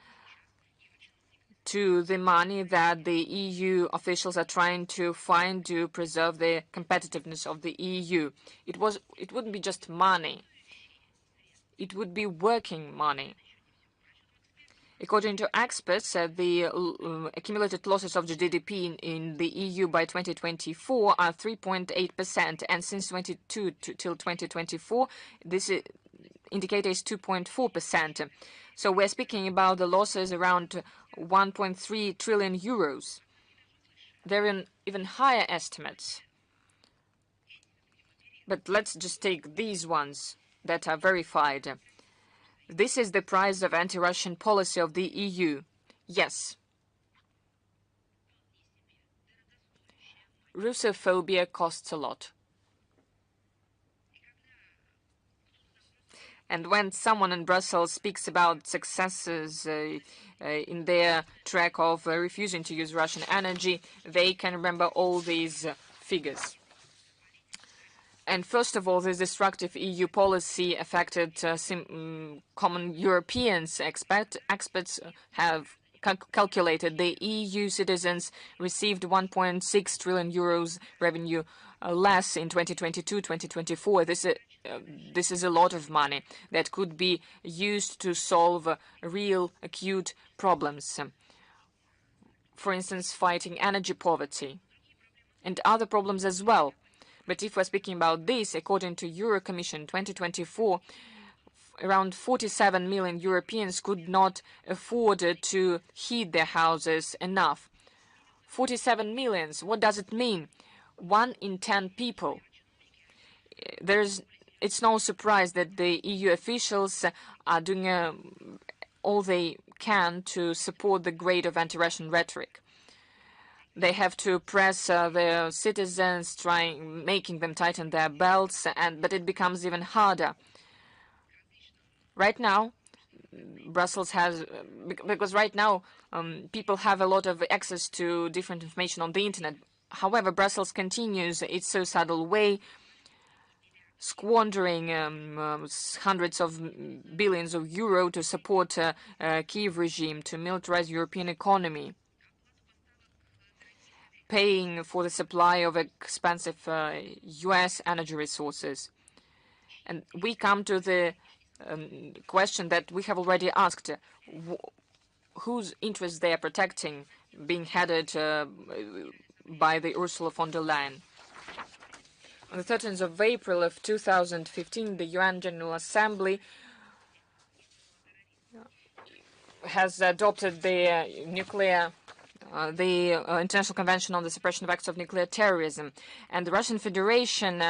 to the money that the EU officials are trying to find to preserve the competitiveness of the EU. It wouldn't be just money. It would be working money. According to experts, the accumulated losses of the GDP in the EU by 2024 are 3.8%, and since 2022 till 2024, this indicator is 2.4%. So we're speaking about the losses around 1.3 trillion euros. There are even higher estimates. But let's just take these ones that are verified. This is the price of anti-Russian policy of the EU. Yes. Russophobia costs a lot. And when someone in Brussels speaks about successes in their track of refusing to use Russian energy, they can remember all these figures. And first of all, this destructive EU policy affected common Europeans. Experts have calculated the EU citizens received 1.6 trillion euros revenue less in 2022-2024. This is a lot of money that could be used to solve real acute problems. For instance, fighting energy poverty and other problems as well. But if we're speaking about this, according to Euro Commission 2024, around 47 million Europeans could not afford to heat their houses enough. 47 million, what does it mean? 1 in 10 people. It's no surprise that the EU officials are doing all they can to support the grade of anti-Russian rhetoric. They have to press their citizens, making them tighten their belts, but it becomes even harder. Right now, Brussels has, because right now people have a lot of access to different information on the internet. However, Brussels continues its suicidal way, squandering hundreds of billions of euro to support Kiev regime, to militarize European economy, paying for the supply of expensive US energy resources. And we come to the question that we have already asked, whose interests they are protecting, being headed by the Ursula von der Leyen. On the 13th of April of 2015, the UN General Assembly has adopted the International Convention on the Suppression of Acts of Nuclear Terrorism, and the Russian Federation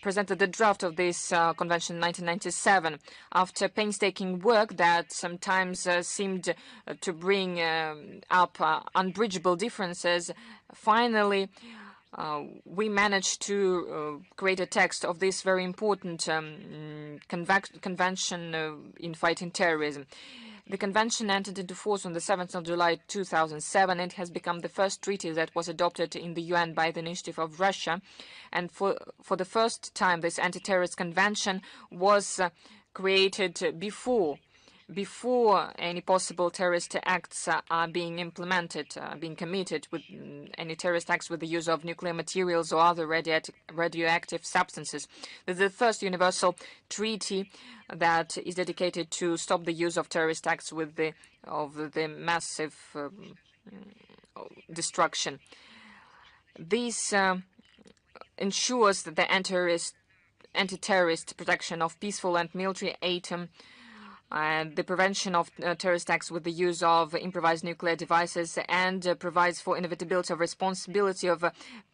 presented the draft of this convention in 1997 after painstaking work that sometimes seemed to bring up unbridgeable differences. Finally, we managed to create a text of this very important convention in fighting terrorism. The convention entered into force on the 7th of July 2007. It has become the first treaty that was adopted in the UN by the initiative of Russia. And for the first time, this anti-terrorist convention was created before any possible terrorist acts are being implemented, being committed with any terrorist acts with the use of nuclear materials or other radioactive substances. This is the first universal treaty that is dedicated to stop the use of terrorist acts with the massive destruction. This ensures that the anti-terrorist protection of peaceful and military aid and the prevention of terrorist acts with the use of improvised nuclear devices, and provides for inevitability of responsibility of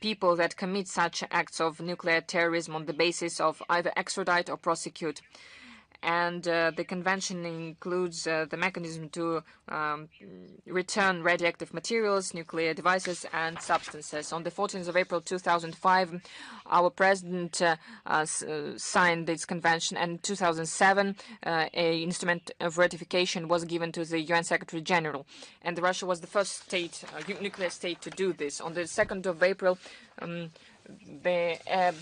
people that commit such acts of nuclear terrorism on the basis of either extradite or prosecute. And the convention includes the mechanism to return radioactive materials, nuclear devices, and substances. On the 14th of April 2005, our president signed this convention, and in 2007, an instrument of ratification was given to the UN Secretary General. And Russia was the first state, nuclear state, to do this. On the 2nd of April, the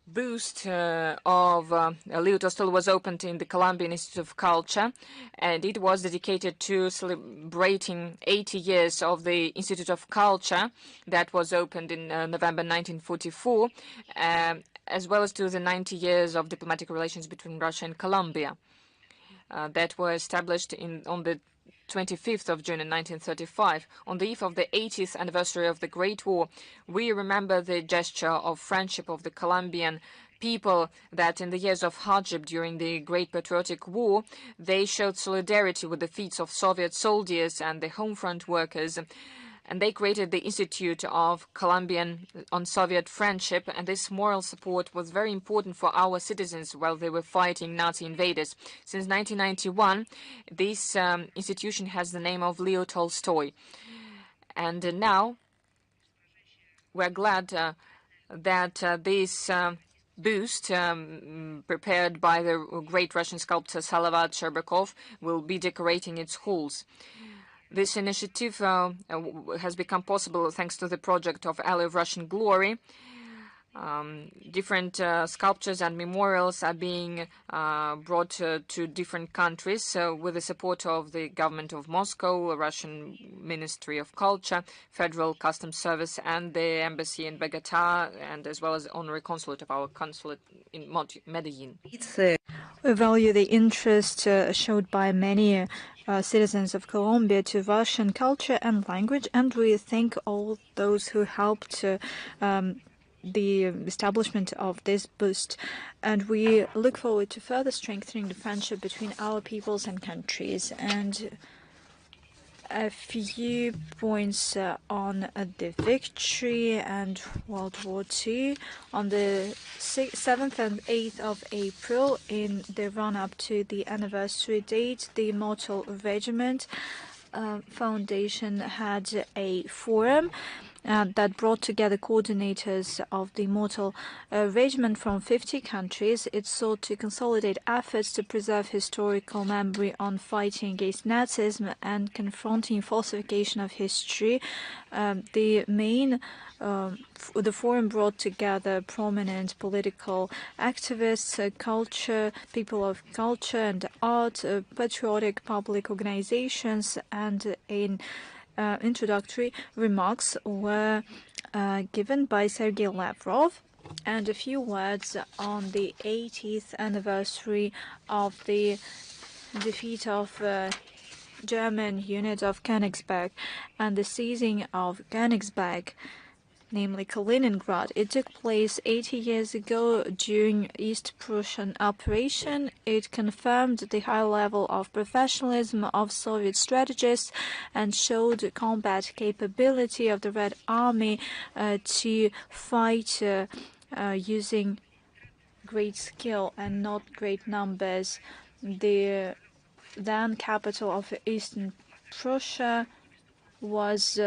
boost of Leo Tolstoy was opened in the Colombian Institute of Culture, and it was dedicated to celebrating 80 years of the Institute of Culture that was opened in November 1944, as well as to the 90 years of diplomatic relations between Russia and Colombia that were established on the 25th of June in 1935. On the eve of the 80th anniversary of the Great War, we remember the gesture of friendship of the Colombian people that in the years of hardship during the Great Patriotic War, they showed solidarity with the feats of Soviet soldiers and the home front workers. And they created the Institute of Colombian on Soviet Friendship, and this moral support was very important for our citizens while they were fighting Nazi invaders. Since 1991, this institution has the name of Leo Tolstoy. And now we're glad that this boost prepared by the great Russian sculptor Salvat Sherbakov will be decorating its halls. This initiative has become possible thanks to the project of Alley of Russian Glory. Different sculptures and memorials are being brought to different countries with the support of the government of Moscow, Russian Ministry of Culture, Federal Customs Service, and the embassy in Bogota, and as well as the honorary consulate of our consulate in Medellin. We value the interest showed by many citizens of Colombia to Russian culture and language, and we thank all those who helped the establishment of this boost. And we look forward to further strengthening the friendship between our peoples and countries. And A few points on the victory and World War II. On the 7th and 8th of April, in the run-up to the anniversary date, the Mortal Regiment Foundation had a forum that brought together coordinators of the Mortal Regiment from 50 countries. It sought to consolidate efforts to preserve historical memory on fighting against Nazism and confronting falsification of history. The forum brought together prominent political activists, people of culture and art, patriotic public organizations, and in introductory remarks were given by Sergei Lavrov, and a few words on the 80th anniversary of the defeat of German unit of Königsberg and the seizing of Königsberg, namely Kaliningrad. It took place 80 years ago during East Prussian operation. It confirmed the high level of professionalism of Soviet strategists and showed the combat capability of the Red Army to fight using great skill and not great numbers. The then capital of Eastern Prussia was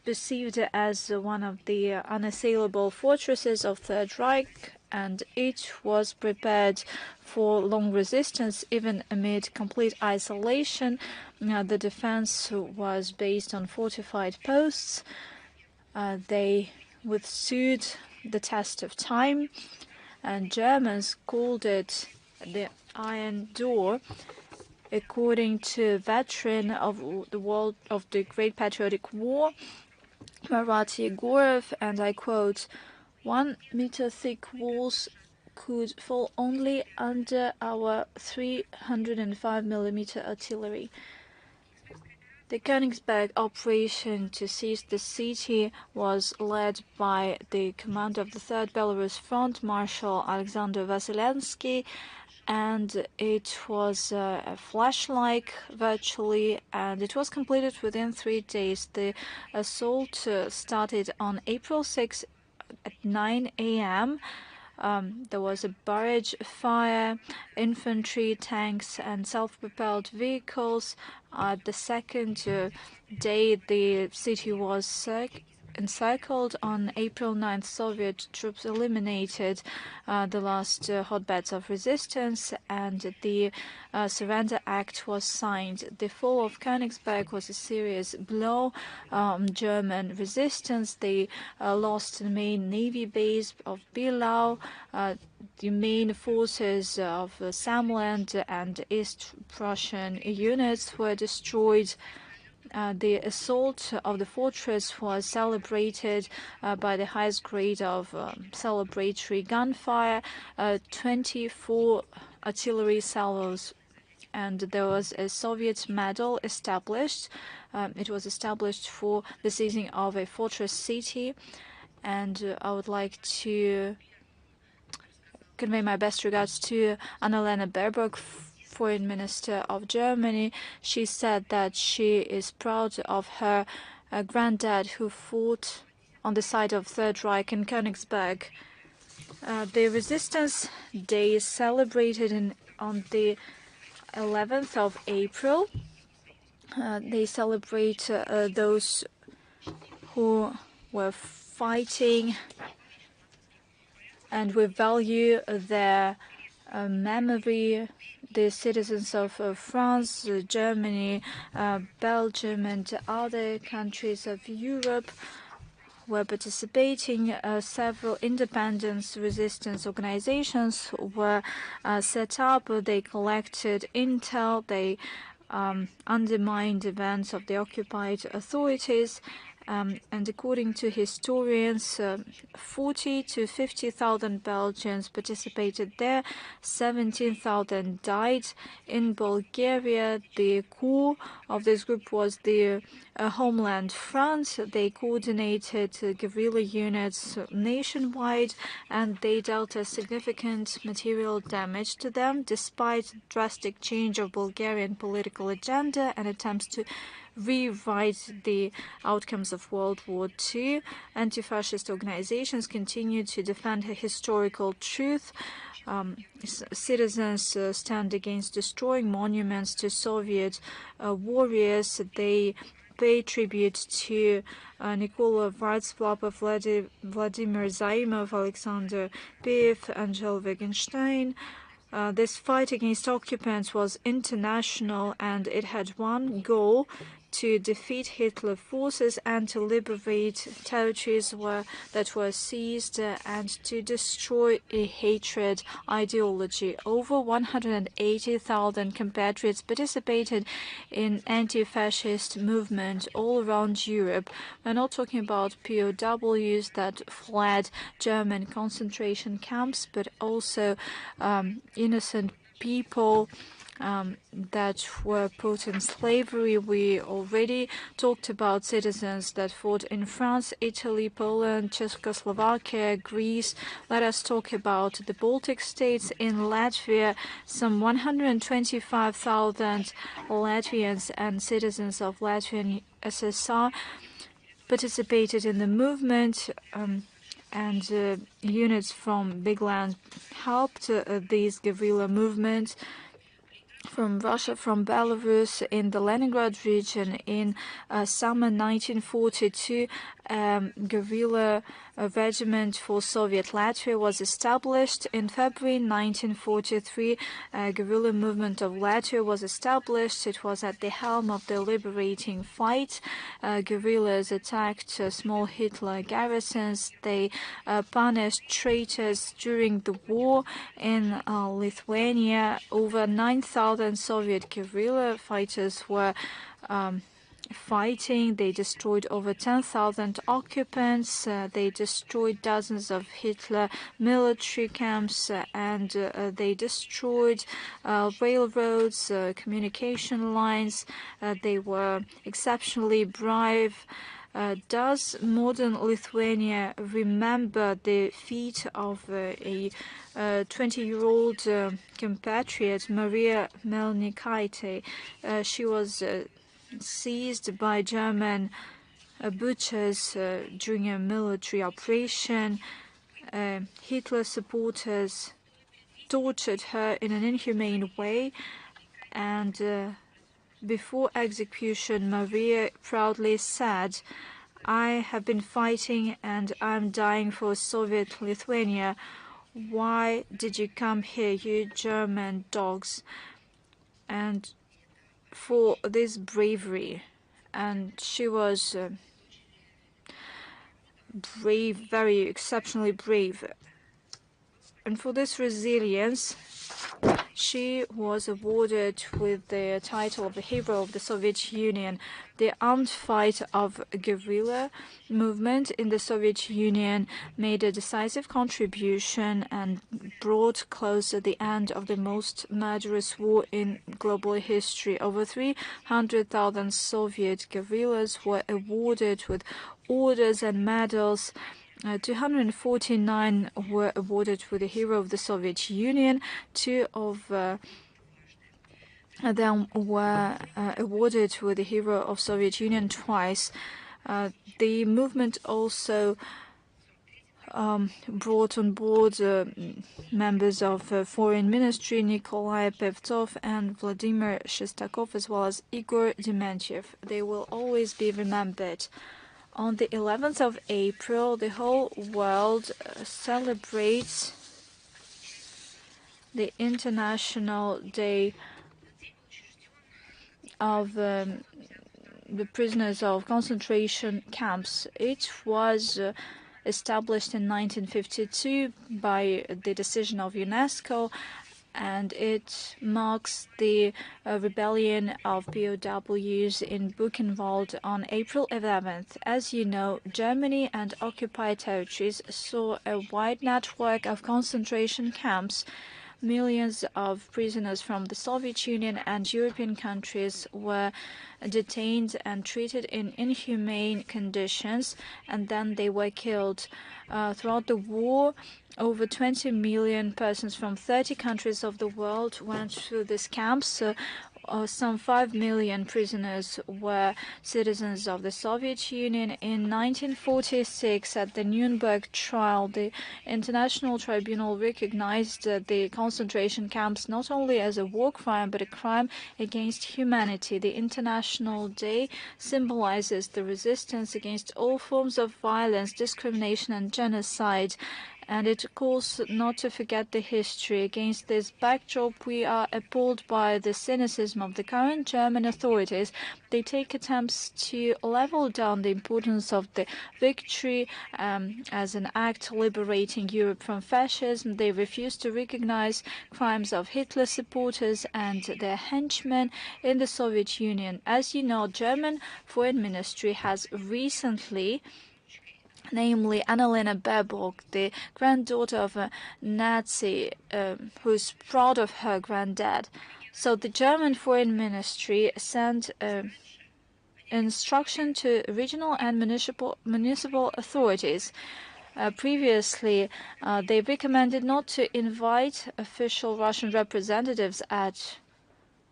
perceived as one of the unassailable fortresses of Third Reich, and it was prepared for long resistance even amid complete isolation. The defense was based on fortified posts. They withstood the test of time, and Germans called it the Iron Door. According to a veteran of the Great Patriotic War, Marat Yegorov, and I quote, 1 meter thick walls could fall only under our 305mm artillery. The Königsberg operation to seize the city was led by the commander of the 3rd Belarus Front, Marshal Alexander Vasilevsky, and it was a flash-like virtually, and it was completed within 3 days. The assault started on April 6 at 9 a.m. There was a barrage fire, infantry, tanks, and self-propelled vehicles. The second day, the city was encircled. On April 9th, Soviet troops eliminated the last hotbeds of resistance, and the Surrender Act was signed. The fall of Königsberg was a serious blow on German resistance. They lost the main navy base of Bilau. The main forces of Samland and East Prussian units were destroyed. The assault of the fortress was celebrated by the highest grade of celebratory gunfire, 24 artillery salvos, and there was a Soviet medal established. It was established for the seizing of a fortress city, and I would like to convey my best regards to Annalena Baerbock, Foreign Minister of Germany. She said that she is proud of her granddad who fought on the side of Third Reich in Königsberg. The Resistance Day is celebrated on the 11th of April. They celebrate those who were fighting, and we value their memory. The citizens of France, Germany, Belgium, and other countries of Europe were participating. Several independence resistance organizations were set up. They collected intel. They undermined events of the occupied authorities. And according to historians, 40 to 50,000 Belgians participated there. 17,000 died. In Bulgaria, the core of this group was the Homeland Front. They coordinated guerrilla units nationwide, and they dealt a significant material damage to them, despite drastic change of Bulgarian political agenda and attempts to rewrite the outcomes of World War II. Anti-fascist organizations continue to defend historical truth. Citizens stand against destroying monuments to Soviet warriors. They pay tribute to Nikola Vartsplapa, Vladimir Zaimov, Alexander Piev, Angel Wittgenstein. This fight against occupants was international, and it had one goal: to defeat Hitler forces and to liberate territories that were seized and to destroy a hatred ideology. Over 180,000 compatriots participated in anti-fascist movement all around Europe. We're not talking about POWs that fled German concentration camps, but also innocent people that were put in slavery. We already talked about citizens that fought in France, Italy, Poland, Czechoslovakia, Greece. Let us talk about the Baltic states. In Latvia, some 125,000 Latvians and citizens of Latvian SSR participated in the movement, and units from Big Land helped these guerrilla movements. From Russia, from Belarus, in the Leningrad region in summer 1942, guerrilla regiment for Soviet Latvia was established. In February 1943, a guerrilla movement of Latvia was established. It was at the helm of the liberating fight. Guerrillas attacked small Hitler garrisons. They punished traitors during the war. In Lithuania, over 9,000 Soviet guerrilla fighters were fighting. They destroyed over 10,000 occupants. They destroyed dozens of Hitler military camps, and they destroyed railroads, communication lines. They were exceptionally brave. Does modern Lithuania remember the feat of a 20-year-old compatriot, Maria Melnikaite? She was seized by German butchers during a military operation. Hitler supporters tortured her in an inhumane way, and before execution, Maria proudly said, "I have been fighting and I'm dying for Soviet Lithuania. Why did you come here, you German dogs?" And for this bravery, and she was brave, very exceptionally brave, and for this resilience, she was awarded with the title of the Hero of the Soviet Union. The armed fight of guerrilla movement in the Soviet Union made a decisive contribution and brought closer the end of the most murderous war in global history. Over 300,000 Soviet guerrillas were awarded with orders and medals. 249 were awarded with the Hero of the Soviet Union. Two of them were awarded with the Hero of Soviet Union twice. The movement also brought on board members of Foreign Ministry, Nikolai Pevtsov and Vladimir Shestakov, as well as Igor Dementyev. They will always be remembered. On the 11th of April, the whole world celebrates the International Day of the prisoners of concentration camps. It was established in 1952 by the decision of UNESCO, and it marks the rebellion of POWs in Buchenwald on April 11th. As you know, Germany and occupied territories saw a wide network of concentration camps. Millions of prisoners from the Soviet Union and European countries were detained and treated in inhumane conditions, and then they were killed. Throughout the war, over 20 million persons from 30 countries of the world went through these camps. some 5 million prisoners were citizens of the Soviet Union. In 1946, at the Nuremberg trial, the International Tribunal recognized the concentration camps not only as a war crime, but a crime against humanity. The International Day symbolizes the resistance against all forms of violence, discrimination, and genocide, and it calls not to forget the history. Against this backdrop, we are appalled by the cynicism of the current German authorities. They take attempts to level down the importance of the victory as an act liberating Europe from fascism. They refuse to recognize crimes of Hitler supporters and their henchmen in the Soviet Union. As you know, German Foreign Ministry has recently, namely Annalena Baerbock, the granddaughter of a Nazi who's proud of her granddad. So the German Foreign Ministry sent instruction to regional and municipal authorities. Previously, they recommended not to invite official Russian representatives at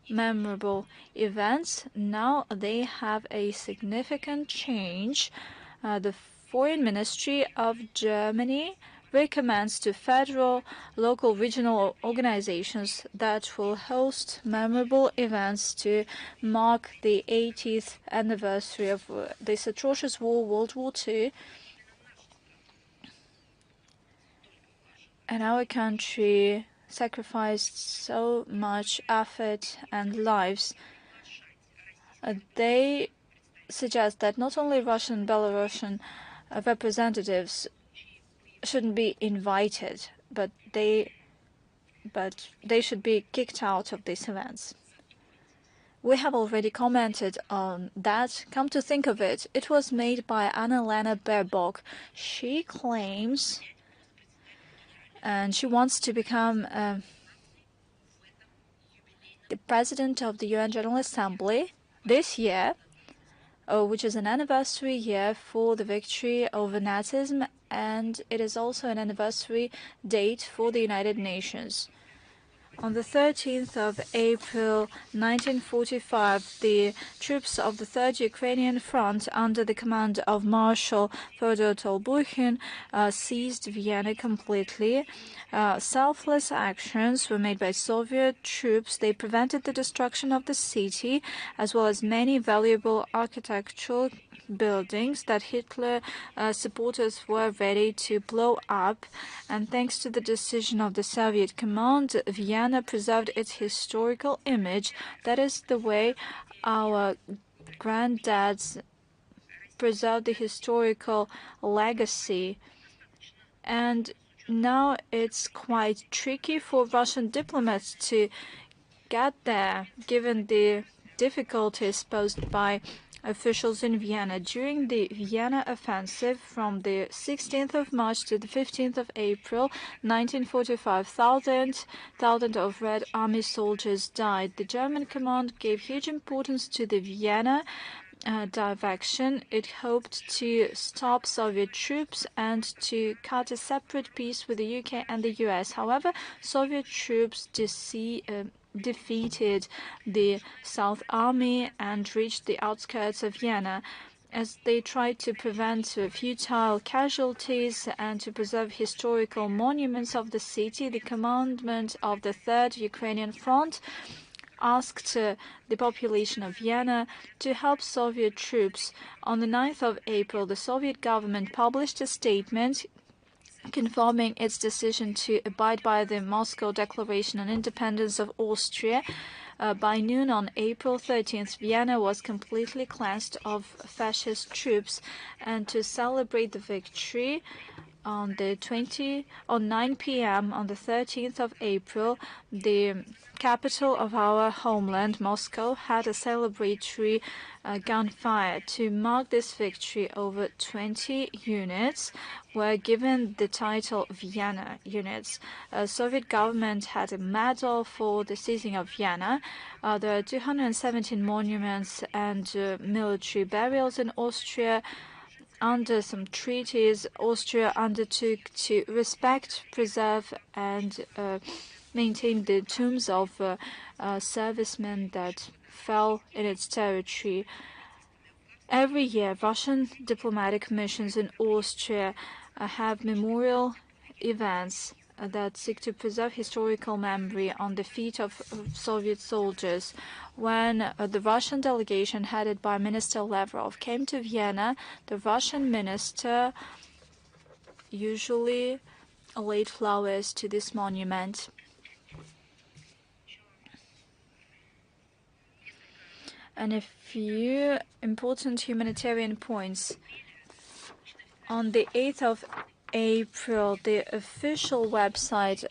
memorable events. Now they have a significant change. The Foreign Ministry of Germany recommends to federal, local, regional organizations that will host memorable events to mark the 80th anniversary of this atrocious war, World War II. And our country sacrificed so much effort and lives. They suggest that not only Russian and Belarusian representatives shouldn't be invited, but they should be kicked out of these events. We have already commented on that. Come to think of it, it was made by Annalena Baerbock. She claims, and she wants to become the president of the UN General Assembly this year, which is an anniversary year for the victory over Nazism, and it is also an anniversary date for the United Nations. On the 13th of April 1945, the troops of the Third Ukrainian Front, under the command of Marshal Fyodor Tolbukhin, seized Vienna completely. Selfless actions were made by Soviet troops. They prevented the destruction of the city, as well as many valuable architectural buildings that Hitler supporters were ready to blow up. And thanks to the decision of the Soviet command, Vienna preserved its historical image. That is the way our granddads preserved the historical legacy. And now it's quite tricky for Russian diplomats to get there, given the difficulties posed by officials in Vienna. During the Vienna offensive from the 16th of March to the 15th of April 1945, thousands of Red Army soldiers died. The German command gave huge importance to the Vienna direction. It hoped to stop Soviet troops and to cut a separate peace with the UK and the US. However, Soviet troops defeated the South Army and reached the outskirts of Vienna. As they tried to prevent futile casualties and to preserve historical monuments of the city, the commandant of the Third Ukrainian Front asked the population of Vienna to help Soviet troops. On the 9th of April, the Soviet government published a statement confirming its decision to abide by the Moscow Declaration on Independence of Austria. By noon on April 13th, Vienna was completely cleansed of fascist troops, and to celebrate the victory, on 9 p.m. on the 13th of April, the capital of our homeland, Moscow, had a celebratory gunfire. To mark this victory, over 20 units were given the title Vienna units. Soviet government had a medal for the seizing of Vienna. There are 217 monuments and military burials in Austria. Under some treaties, Austria undertook to respect, preserve, and maintain the tombs of servicemen that fell in its territory. Every year, Russian diplomatic missions in Austria have memorial events that seek to preserve historical memory on the feet of Soviet soldiers. When the Russian delegation headed by Minister Lavrov came to Vienna, the Russian minister usually laid flowers to this monument. And a few important humanitarian points. On the 8th of April, the official website,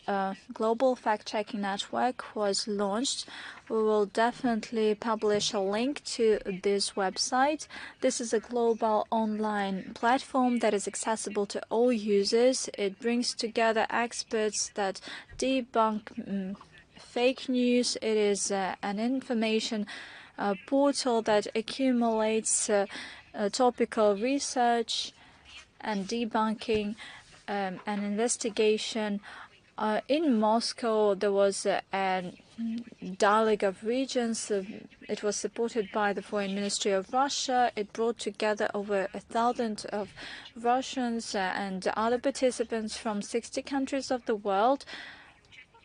Global Fact-Checking Network, was launched. We will definitely publish a link to this website. This is a global online platform that is accessible to all users. It brings together experts that debunk fake news. It is an information portal that accumulates topical research and debunking and investigation. In Moscow, there was a dialogue of regions. It was supported by the Foreign Ministry of Russia. It brought together over 1,000 of Russians and other participants from 60 countries of the world.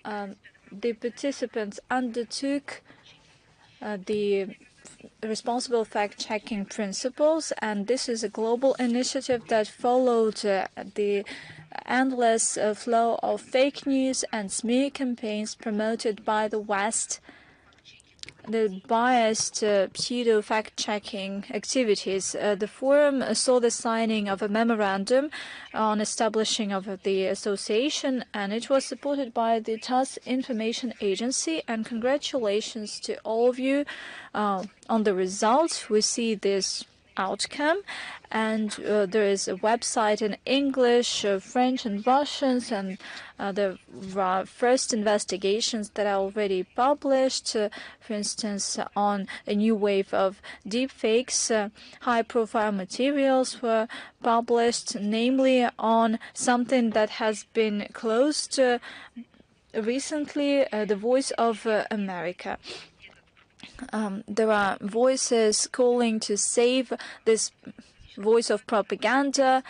The participants undertook the responsible fact-checking principles, and this is a global initiative that followed the endless flow of fake news and smear campaigns promoted by the West. The biased pseudo fact-checking activities. The forum saw the signing of a memorandum on establishing of the association, and it was supported by the TASS Information Agency. And congratulations to all of you on the results. We see this outcome, and there is a website in English, French and Russians, and the first investigations that are already published, for instance, on a new wave of deepfakes. High-profile materials were published, namely on something that has been closed recently, the Voice of America. There are voices calling to save this voice of propaganda,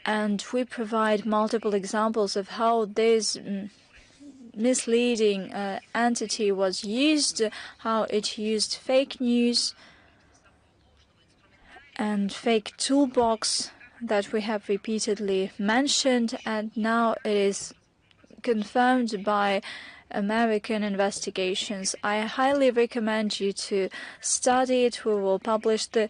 and we provide multiple examples of how this misleading entity was used, how it used fake news and fake toolbox that we have repeatedly mentioned, and now it is confirmed by American investigations. I highly recommend you to study it. We will publish the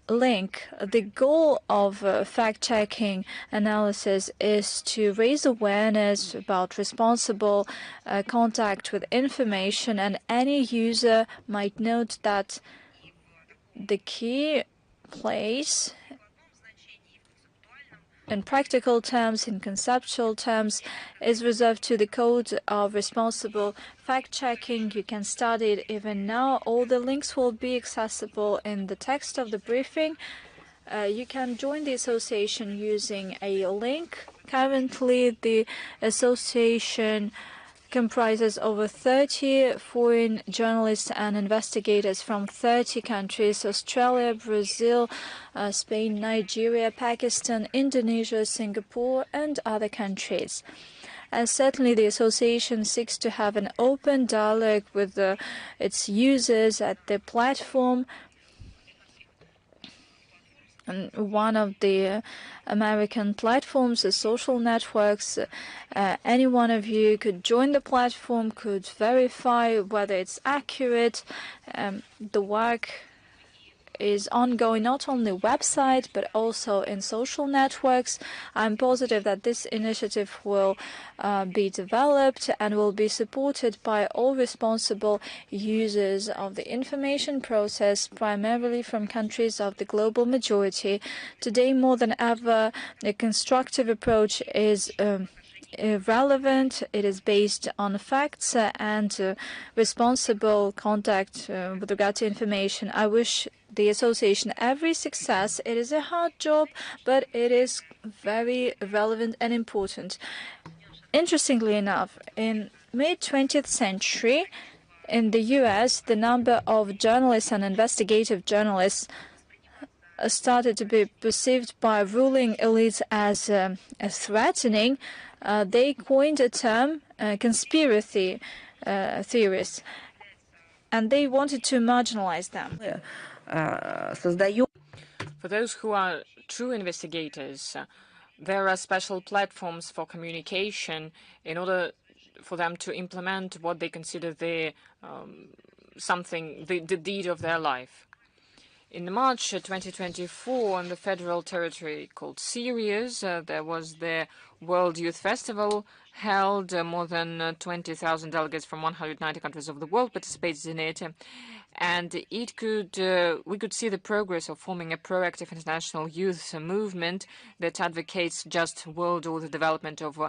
link. The goal of fact-checking analysis is to raise awareness about responsible contact with information, and any user might note that the key place in practical terms, in conceptual terms, is reserved to the code of responsible fact-checking. You can study it even now. All the links will be accessible in the text of the briefing. You can join the association using a link. Currently, the association comprises over 30 foreign journalists and investigators from 30 countries: Australia, Brazil, Spain, Nigeria, Pakistan, Indonesia, Singapore, and other countries. And certainly the association seeks to have an open dialogue with its users at the platform. And one of the American platforms is social networks. Any one of you could join the platform, could verify whether it's accurate. The work is ongoing not only website but also in social networks. I'm positive that this initiative will be developed and will be supported by all responsible users of the information process, primarily from countries of the global majority. Today, more than ever, a constructive approach is relevant. It is based on facts and responsible contact with regard to information. I wish the association every success. It is a hard job, but it is very relevant and important. Interestingly enough, in mid-20th century, in the US, the number of journalists and investigative journalists started to be perceived by ruling elites as threatening. They coined a term, conspiracy theorists, and they wanted to marginalize them. For those who are true investigators, there are special platforms for communication in order for them to implement what they consider the deed of their life. In March 2024, on the federal territory called Syria, there was the World Youth Festival held. More than 20,000 delegates from 190 countries of the world participated in it. And we could see the progress of forming a proactive international youth movement that advocates just world order development of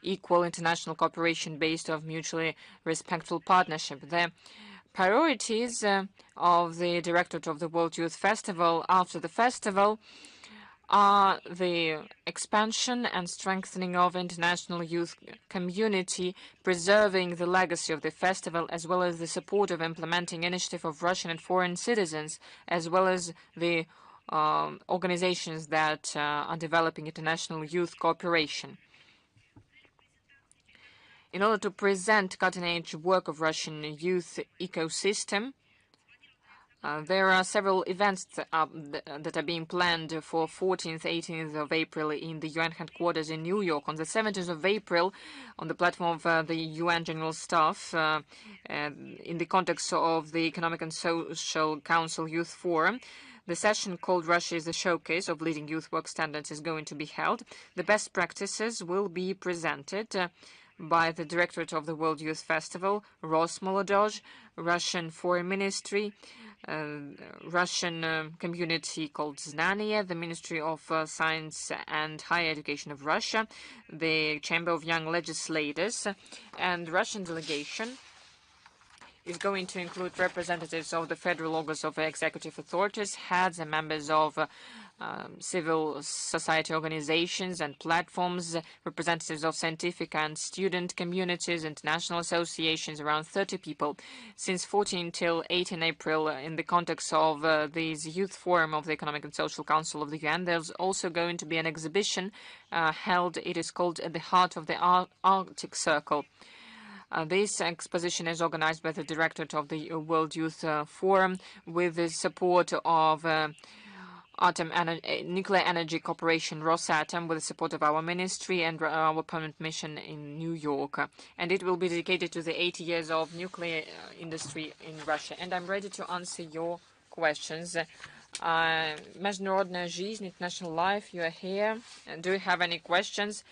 equal international cooperation based on mutually respectful partnership. The priorities of the Directorate of the World Youth Festival after the festival are the expansion and strengthening of international youth community, preserving the legacy of the festival, as well as the support of implementing initiative of Russian and foreign citizens, as well as the organizations that are developing international youth cooperation. In order to present cutting-edge work of Russian youth ecosystem, there are several events that are being planned for 14th, 18th of April in the UN headquarters in New York. On the 17th of April, on the platform of the UN General Staff, in the context of the Economic and Social Council Youth Forum, the session called Russia is the Showcase of Leading Youth Work Standards is going to be held. The best practices will be presented by the Directorate of the World Youth Festival, Rosmolodozh, Russian Foreign Ministry, Russian community called Znanie, the Ministry of Science and Higher Education of Russia, the Chamber of Young Legislators, and Russian delegation is going to include representatives of the federal organs of executive authorities, heads and members of civil society organizations and platforms, representatives of scientific and student communities, international associations, around 30 people. Since 14 till 18 April, in the context of this youth forum of the Economic and Social Council of the UN, there's also going to be an exhibition held. It is called At the Heart of the Arctic Circle. This exposition is organized by the Directorate of the World Youth Forum with the support of Nuclear Energy Corporation Rosatom, with the support of our ministry and our permanent mission in New York. And it will be dedicated to the 80 years of nuclear industry in Russia. And I'm ready to answer your questions. Международная жизнь, international life, you are here. Do you have any questions?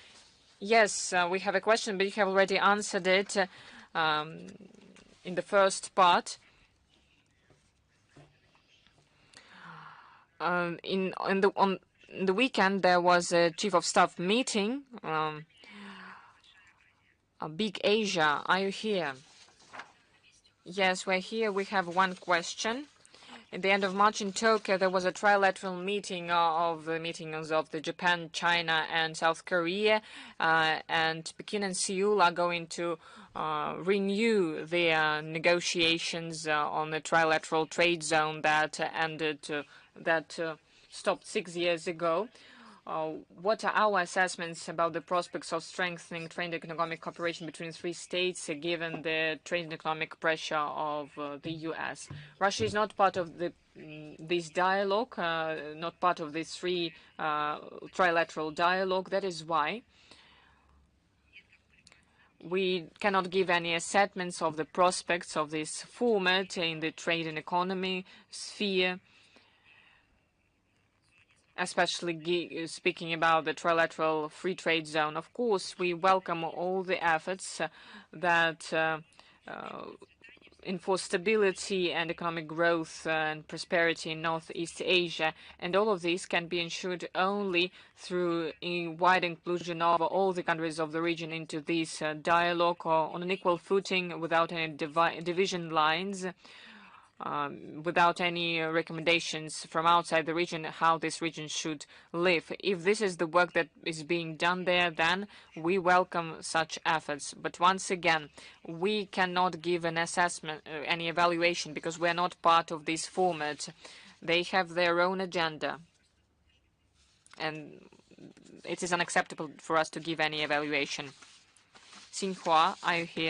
Yes, we have a question, but you have already answered it in the first part. On the weekend, there was a Chief of Staff meeting. Big Asia, are you here? Yes, we're here. We have one question. At the end of March in Tokyo, there was a trilateral meeting of the meetings of the Japan, China, and South Korea, and Peking and Seoul are going to renew their negotiations on the trilateral trade zone that stopped 6 years ago. What are our assessments about the prospects of strengthening trade and economic cooperation between three states, given the trade and economic pressure of the U.S.? Russia is not part of this dialogue, not part of this trilateral dialogue. That is why we cannot give any assessments of the prospects of this format in the trade and economy sphere, especially speaking about the trilateral free trade zone. Of course, we welcome all the efforts that enforce stability and economic growth and prosperity in Northeast Asia. And all of this can be ensured only through a wide inclusion of all the countries of the region into this dialogue on an equal footing without any division lines. without any recommendations from outside the region how this region should live. If this is the work that is being done there, then we welcome such efforts. But once again, we cannot give an assessment, any evaluation, because we are not part of this format. They have their own agenda, and it is unacceptable for us to give any evaluation. Xinhua, are you here?